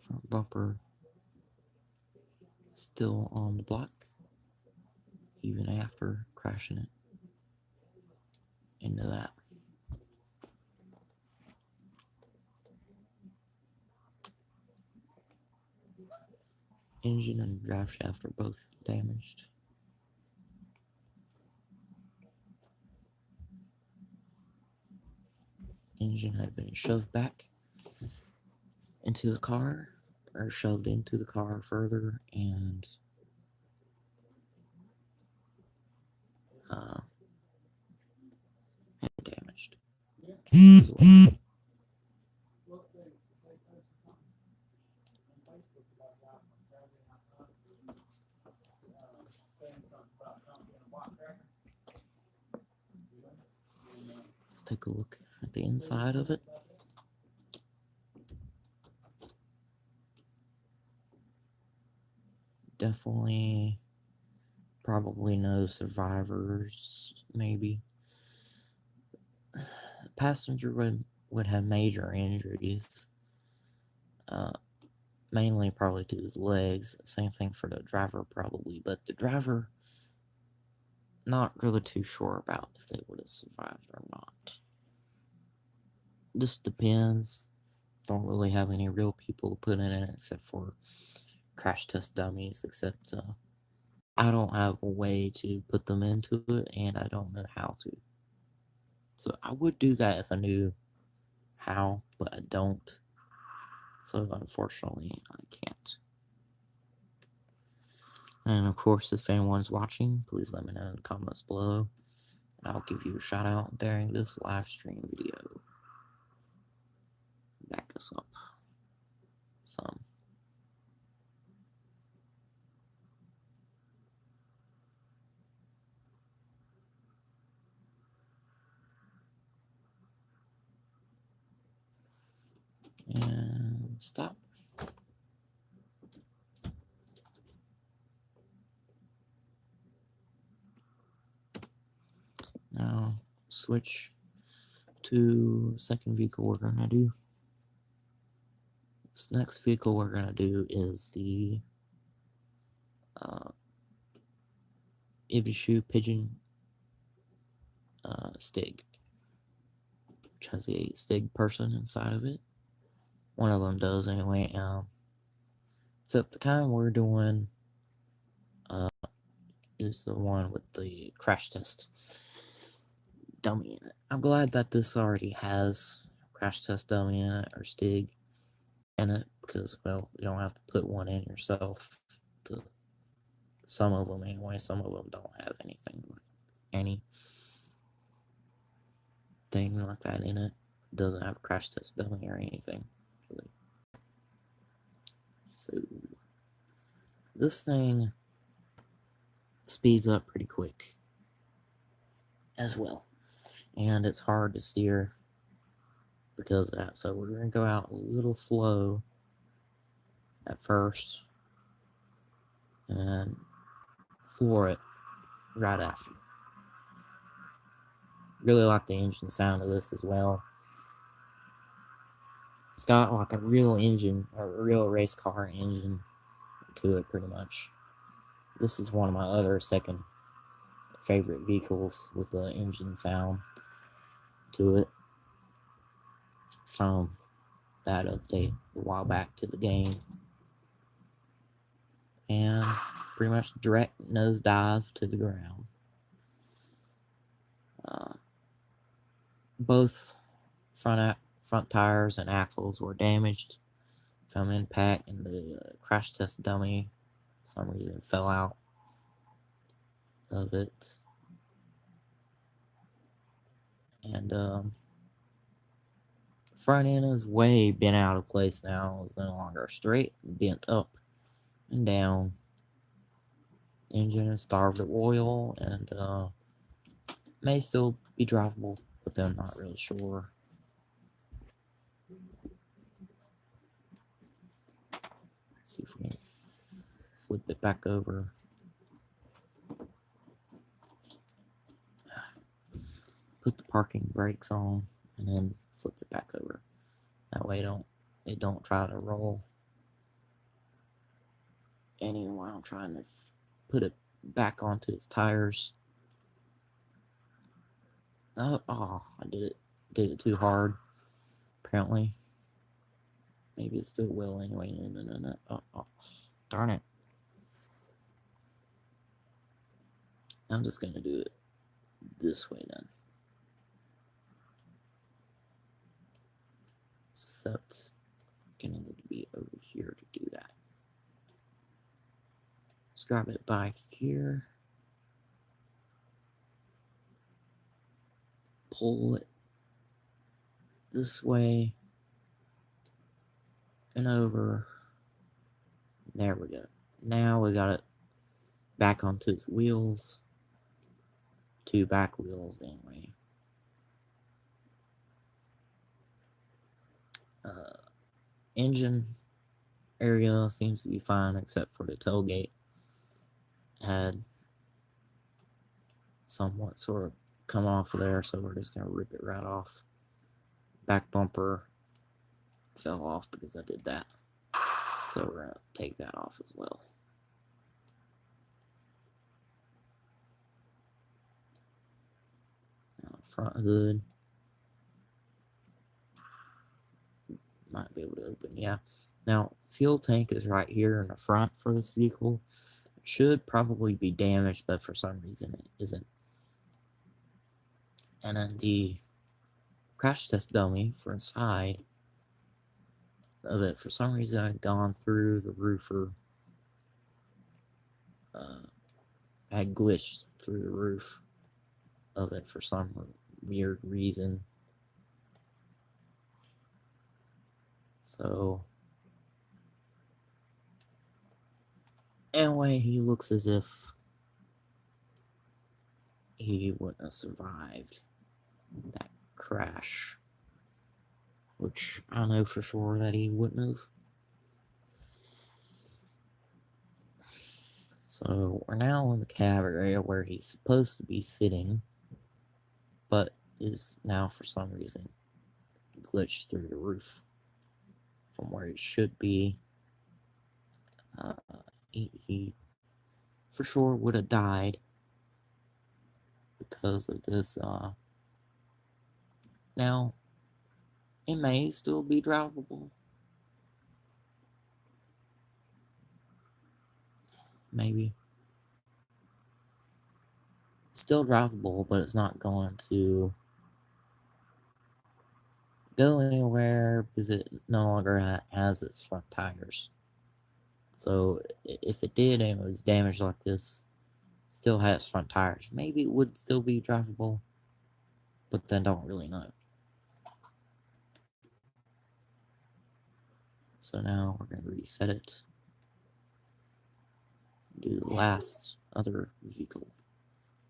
Front bumper still on the block, even after crashing it into that. Engine and drive shaft are both damaged. Engine had been shoved back into the car, or shoved into the car further, and damaged. Let's take a look at the inside of it. Definitely, probably no survivors, maybe. Passenger would have major injuries. Mainly probably to his legs. Same thing for the driver probably, but the driver, not really too sure about if they would have survived or not. Just depends. Don't really have any real people to put in it except for crash test dummies, except I don't have a way to put them into it, and I don't know how to. So I would do that if I knew how, but I don't. So unfortunately, I can't. And of course, if anyone's watching, please let me know in the comments below. I'll give you a shout out during this live stream video. Back us up some. And stop. Now switch to second vehicle we're gonna do. This next vehicle we're gonna do is the Ibishu Pigeon Stig, which has a Stig person inside of it. One of them does anyway. Except the kind we're doing is the one with the crash test dummy in it. I'm glad that this already has crash test dummy in it, or Stig in it, because, well, you don't have to put one in yourself. Some of them anyway, some of them don't have anything like that in it. Doesn't have a crash test dummy or anything, really. So this thing speeds up pretty quick as well, and it's hard to steer because of that. So we're gonna go out a little slow at first and floor it right after. Really like the engine sound of this as well. It's got like a real engine, or a real race car engine to it pretty much. This is one of my other second favorite vehicles with the engine sound to it from that update a while back to the game. And pretty much direct nosedive to the ground. Both front tires and axles were damaged from impact, and the crash test dummy, for some reason, fell out of it. And front end is way bent out of place now. It's no longer straight, bent up and down. Engine is starved of oil and may still be drivable, but they're not really sure. See if we can flip it back over. Put the parking brakes on and then flip it back over. That way it don't try to roll. Anyway, I'm trying to put it back onto its tires. Oh, I did it too hard, apparently. Maybe it still will anyway. No. Oh, darn it. I'm just gonna do it this way then. So it's gonna need to be over here to do that. Let's grab it by here. Pull it this way and over. There we go. Now we got it back onto its wheels. 2 back wheels anyway. Engine area seems to be fine except for the tailgate. Had somewhat sort of come off of there, so we're just gonna rip it right off. Back bumper fell off because I did that, so we're gonna take that off as well. Now, front hood might be able to open. Yeah. Now, fuel tank is right here in the front for this vehicle. It should probably be damaged, but for some reason it isn't. And then the crash test dummy for inside of it, for some reason, I'd gone through the roofer. I had glitched through the roof of it for some weird reason. So, anyway, he looks as if he wouldn't have survived that crash, which I know for sure that he wouldn't have. So we're now in the cab area where he's supposed to be sitting, but is now for some reason glitched through the roof from where he should be. He for sure would have died because of this. Now, it may still be drivable. Maybe. Still drivable, but it's not going to go anywhere because it no longer has its front tires. So if it did and it was damaged like this, still had its front tires, maybe it would still be drivable, but then don't really know. So now we're going to reset it. Do the last other vehicle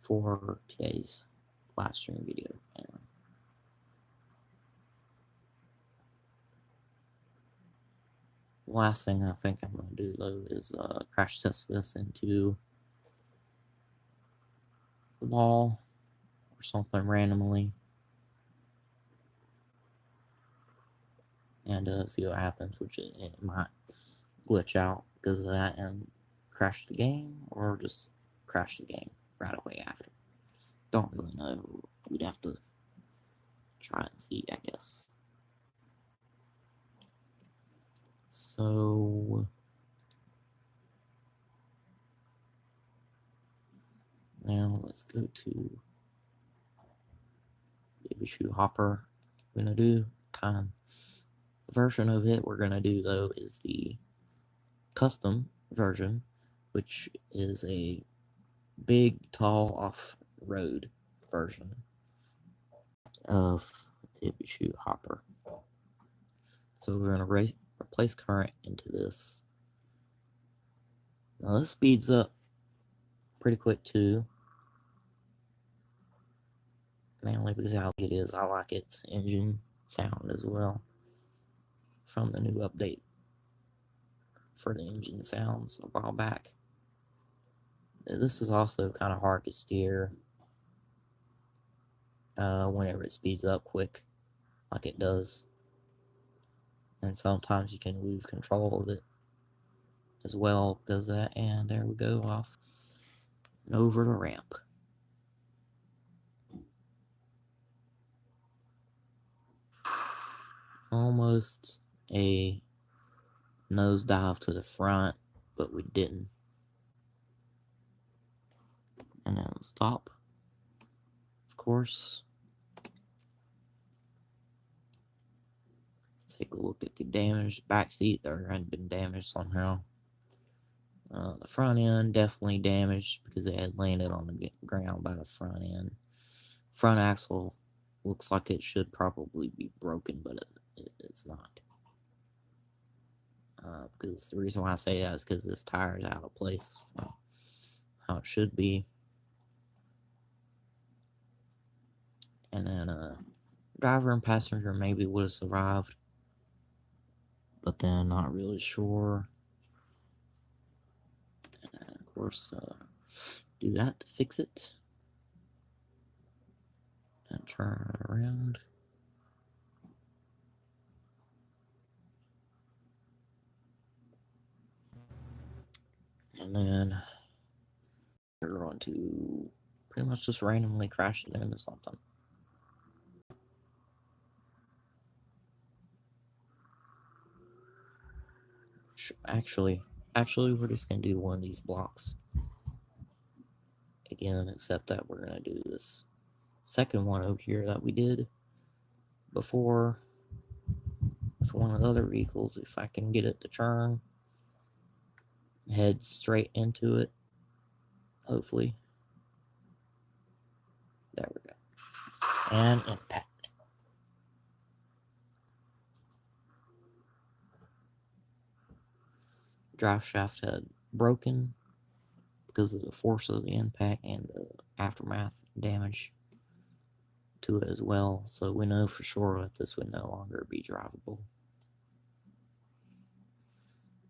for today's live stream video. Anyway. The last thing I think I'm going to do though is crash test this into the wall or something randomly and see what happens, which it might glitch out because of that and crash the game, or just crash the game right away after. Don't really know. We'd have to try and see, I guess. So now let's go to Baby Shoe Hopper. We're gonna do time. The version of it we're gonna do though is the custom version, which is a big, tall, off-road version of Baby Shoe Hopper. So we're gonna replace current into this. Now this speeds up pretty quick too. Mainly because how it is, I like its engine sound as well from the new update for the engine sounds a while back. This is also kind of hard to steer whenever it speeds up quick like it does, and sometimes you can lose control of it as well because of that. And there we go, off and over the ramp. Almost a nosedive to the front, but we didn't. And then stop, of course. Let's take a look at the damaged back seat. There had been damaged somehow. The front end definitely damaged because it had landed on the ground by the front end. Front axle looks like it should probably be broken, but it's not. Because the reason why I say that is because this tire is out of place, how it should be. And then driver and passenger maybe would have survived, but then not really sure. And of course, do that to fix it and turn it around. And then we're going to pretty much just randomly crash it into something. Actually, we're just going to do one of these blocks again, except that we're going to do this second one over here that we did before with one of the other vehicles. If I can get it to turn, head straight into it, hopefully. There we go. And impact. Drive shaft had broken because of the force of the impact and the aftermath damage to it as well. So we know for sure that this would no longer be drivable.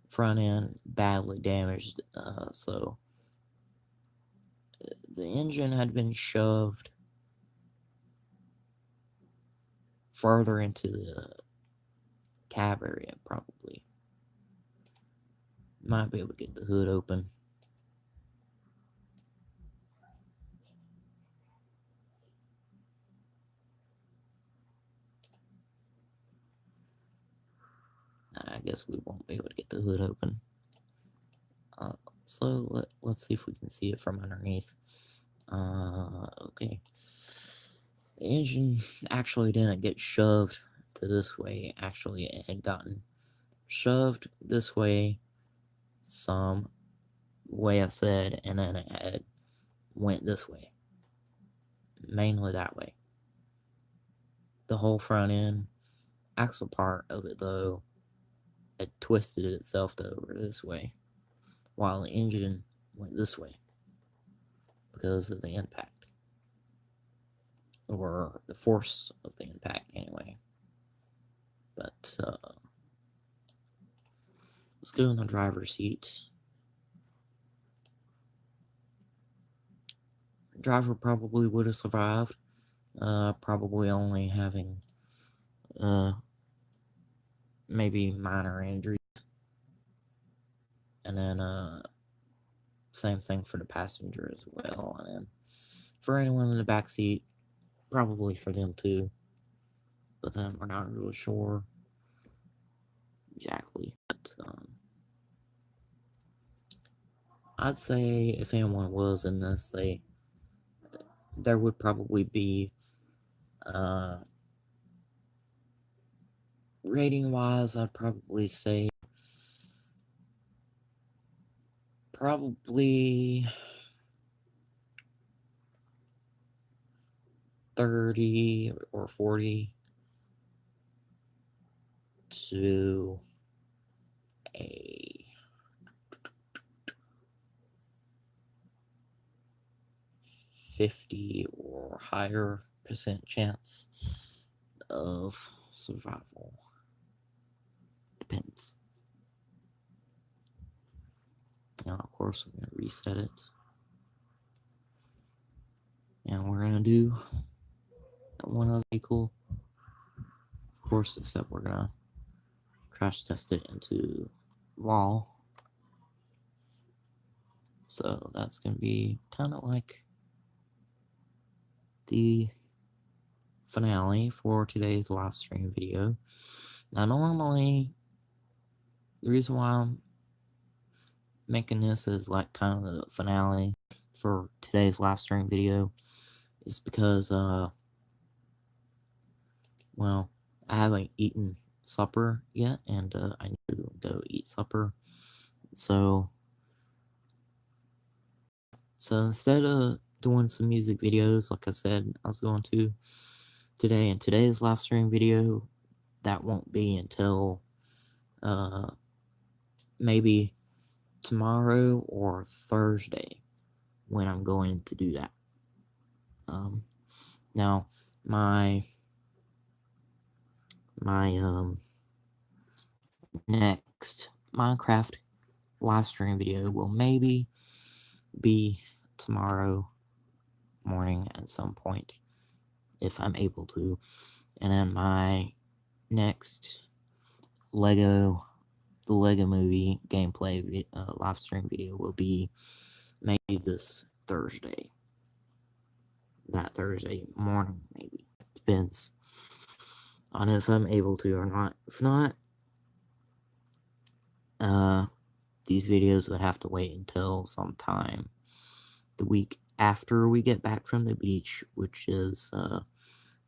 Front end badly damaged, so the engine had been shoved further into the cab area, probably. Might be able to get the hood open. I guess we won't be able to get the hood open. So let's see if we can see it from underneath. Okay. The engine actually didn't get shoved to this way. Actually, it had gotten shoved this way some way I said, and then it had went this way. Mainly that way. The whole front end axle part of it, though, had twisted itself over this way, while the engine went this way because of the impact, or the force of the impact, anyway. But let's go in the driver's seat. The driver probably would have survived, probably only having maybe minor injuries and And then same thing for the passenger as well. And then for anyone in the back seat, probably for them too. But then we're not really sure exactly. But I'd say if anyone was in this, there would probably be rating wise, I'd probably say probably 30 or 40 to a 50 or higher percent chance of survival. Depends. Now, of course, we're going to reset it. And we're going to do one other vehicle. Of course, except we're going to crash test it into wall. So that's going to be kind of like the finale for today's live stream video. Now, normally, the reason why I'm making this as like kind of the finale for today's live stream video is because, well, I haven't eaten supper yet, and I need to go eat supper. So instead of doing some music videos, like I said, I was going to today in today's live stream video, that won't be until maybe tomorrow or Thursday when I'm going to do that. Now my next Minecraft live stream video will maybe be tomorrow morning at some point if I'm able to, and then my next the Lego Movie gameplay live stream video will be maybe this Thursday. That Thursday morning, maybe. Depends on if I'm able to or not. If not, these videos would have to wait until sometime the week after we get back from the beach, which is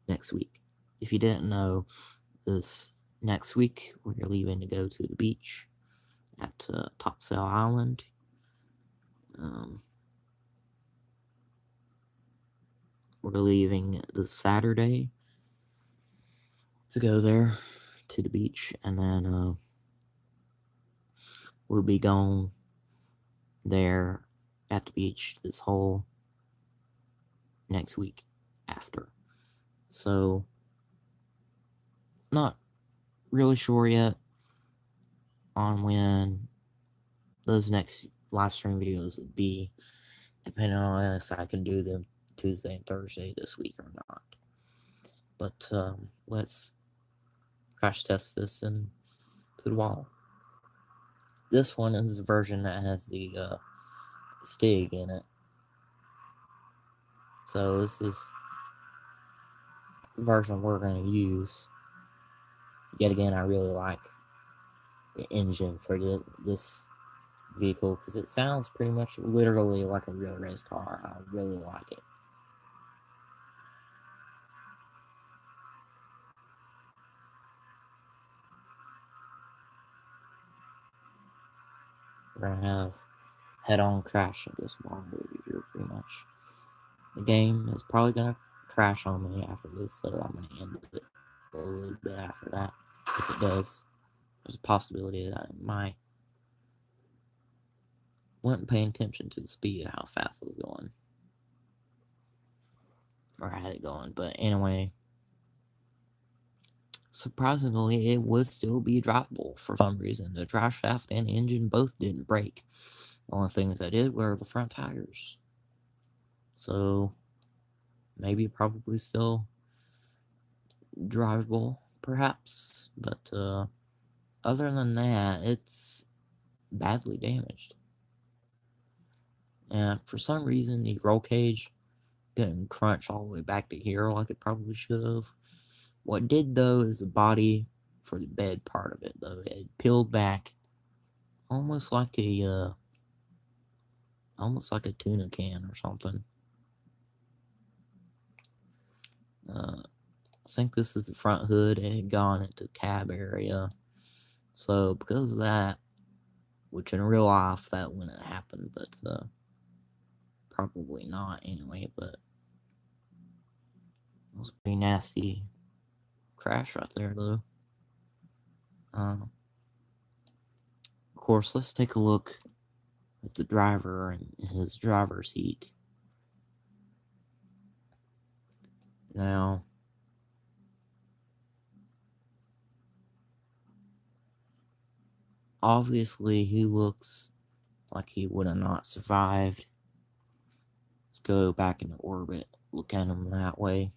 next week. If you didn't know, this next week we're leaving to go to the beach at Topsail Island. We're leaving this Saturday to go there to the beach, and then we'll be going there at the beach this whole next week after. So, not really sure yet on when those next live stream videos would be, depending on if I can do them Tuesday and Thursday this week or not. But let's crash test this into the wall. This one is the version that has the Stig in it. So this is the version we're going to use. Yet again, I really like the engine for this vehicle because it sounds pretty much literally like a real race car. I really like it. We're going to have head-on crash in this wall here pretty much. The game is probably going to crash on me after this, so I'm going to end it a little bit after that. If it does, there's a possibility that it might. Wasn't paying attention to the speed of how fast it was going. Or had it going, but anyway. Surprisingly, it would still be drivable for some reason. The drive shaft and engine both didn't break. The only things that did were the front tires. So, maybe probably still drivable, perhaps. But other than that, it's badly damaged. And for some reason, the roll cage didn't crunch all the way back to here like it probably should have. What did though is the body for the bed part of it though. It peeled back almost like a tuna can or something. I think this is the front hood. It had gone into the cab area. So because of that, which in real life that wouldn't happen, but probably not anyway, but it was a pretty nasty crash right there though. Of course, let's take a look at the driver and his driver's seat. Now, obviously, he looks like he would have not survived. Let's go back into orbit, look at him that way.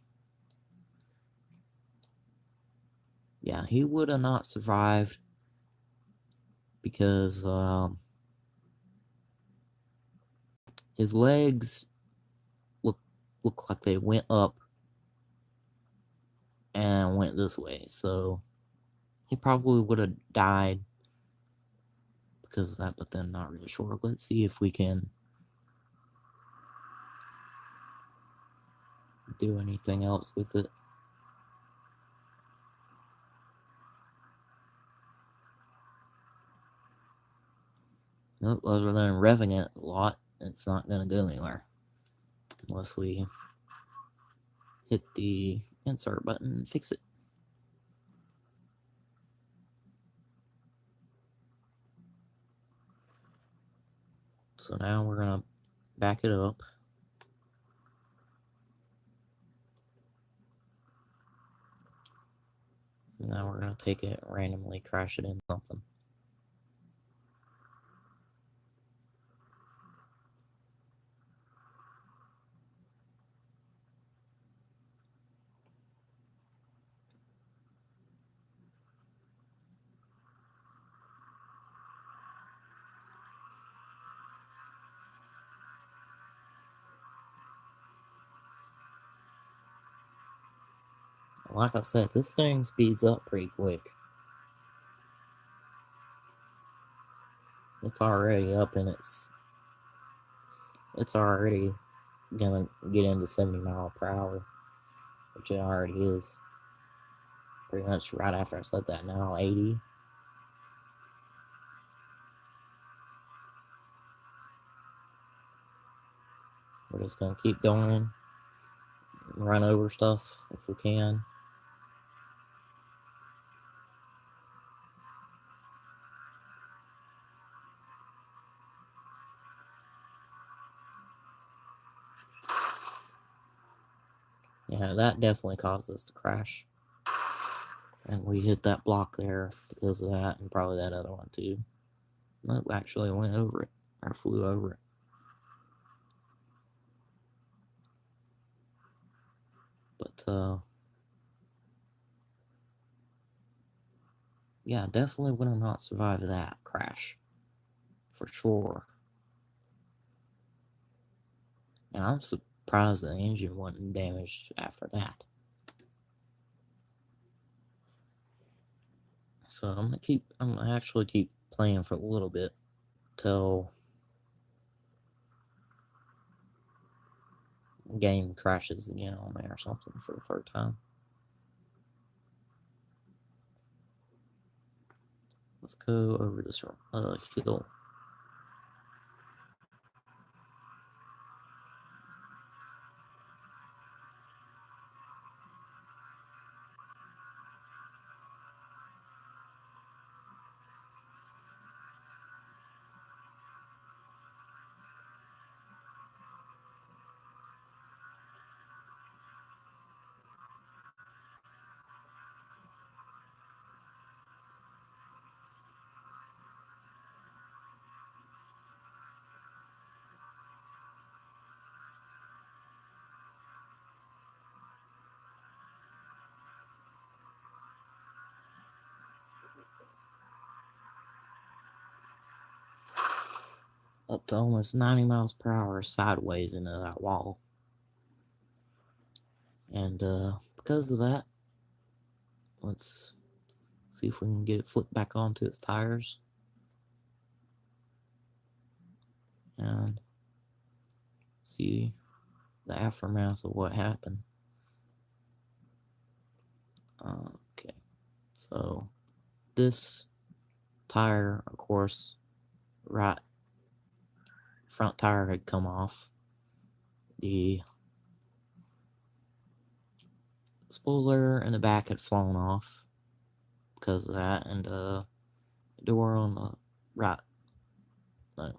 Yeah, he would have not survived because his legs look like they went up and went this way. So he probably would have died because of that, but then not really sure. Let's see if we can do anything else with it. Nope, other than revving it a lot, it's not going to go anywhere. Unless we hit the insert button and fix it. So now we're going to back it up. Now we're going to take it and randomly crash it into something. Like I said, this thing speeds up pretty quick. It's already up in it's already gonna get into 70 mile per hour, which it already is. Pretty much right after I said that, now 80. We're just gonna keep going, run over stuff if we can. Yeah, that definitely caused us to crash. And we hit that block there because of that, and probably that other one too. Nope, actually went over it, or flew over it. But, yeah, definitely would have not survived that crash. For sure. And I'm surprised the engine wasn't damaged after that. So I'm gonna actually keep playing for a little bit till the game crashes again on me or something for the third time. Let's go over this hill. up to almost 90 miles per hour sideways into that wall. And because of that, let's see if we can get it flipped back onto its tires. And see the aftermath of what happened. Okay, so this tire, of course, right front tire had come off. The spoiler in the back had flown off because of that, and the door on the right, right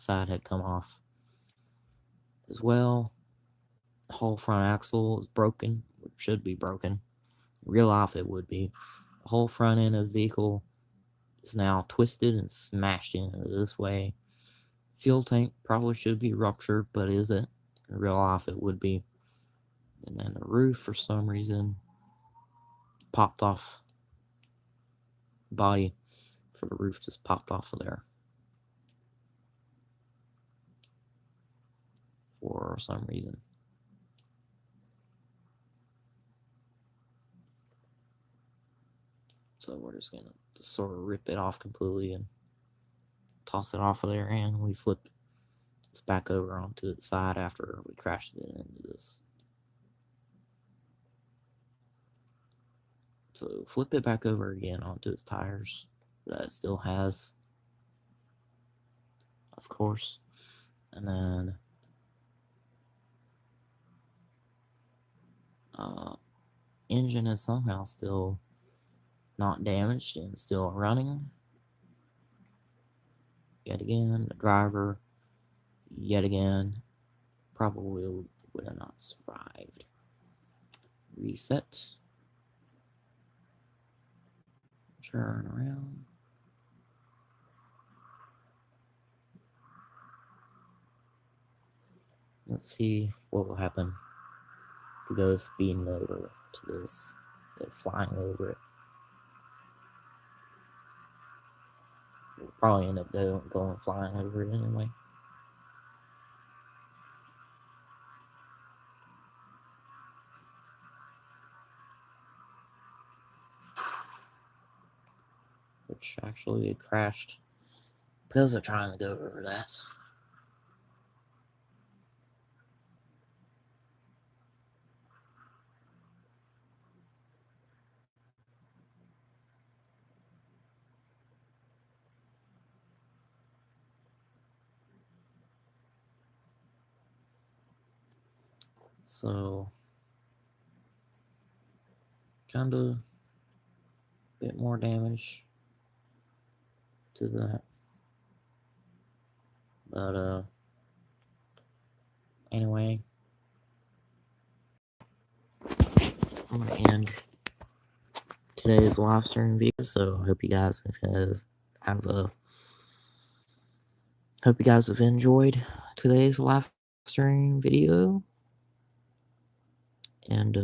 side had come off as well. The whole front axle is broken, or should be broken. In real life, it would be. The whole front end of the vehicle is now twisted and smashed into this way. Fuel tank probably should be ruptured, but isn't. In real life, it would be. And then the roof, for some reason, popped off. The body for the roof just popped off of there for some reason. So we're just gonna sort of rip it off completely and toss it off of there, and we flip this back over onto the side after we crashed it into this. So flip it back over again onto its tires that it still has, of course, and then engine is somehow still not damaged and still running. Yet again, the driver, yet again, probably would have not survived. Reset. Turn around. Let's see what will happen if we go speeding over to this, flying over it. We'll probably end up going flying over it anyway. Which actually it crashed because they're trying to go over that. So, kind of a bit more damage to that. But, anyway, I'm going to end today's live stream video. So, I hope you guys have enjoyed today's live stream video. And,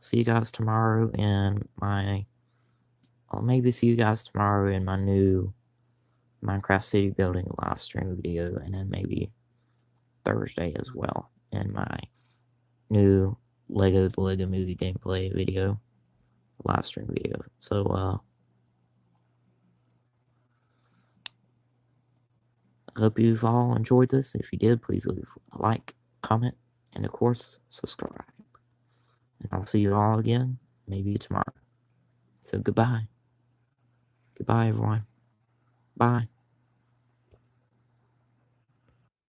see you guys tomorrow in I'll maybe see you guys tomorrow in my new Minecraft city building live stream video, and then maybe Thursday as well in my new the Lego movie gameplay video, live stream video. So, I hope you've all enjoyed this. If you did, please leave a like, comment, and of course, subscribe. And I'll see you all again, maybe tomorrow. So goodbye. Goodbye, everyone. Bye.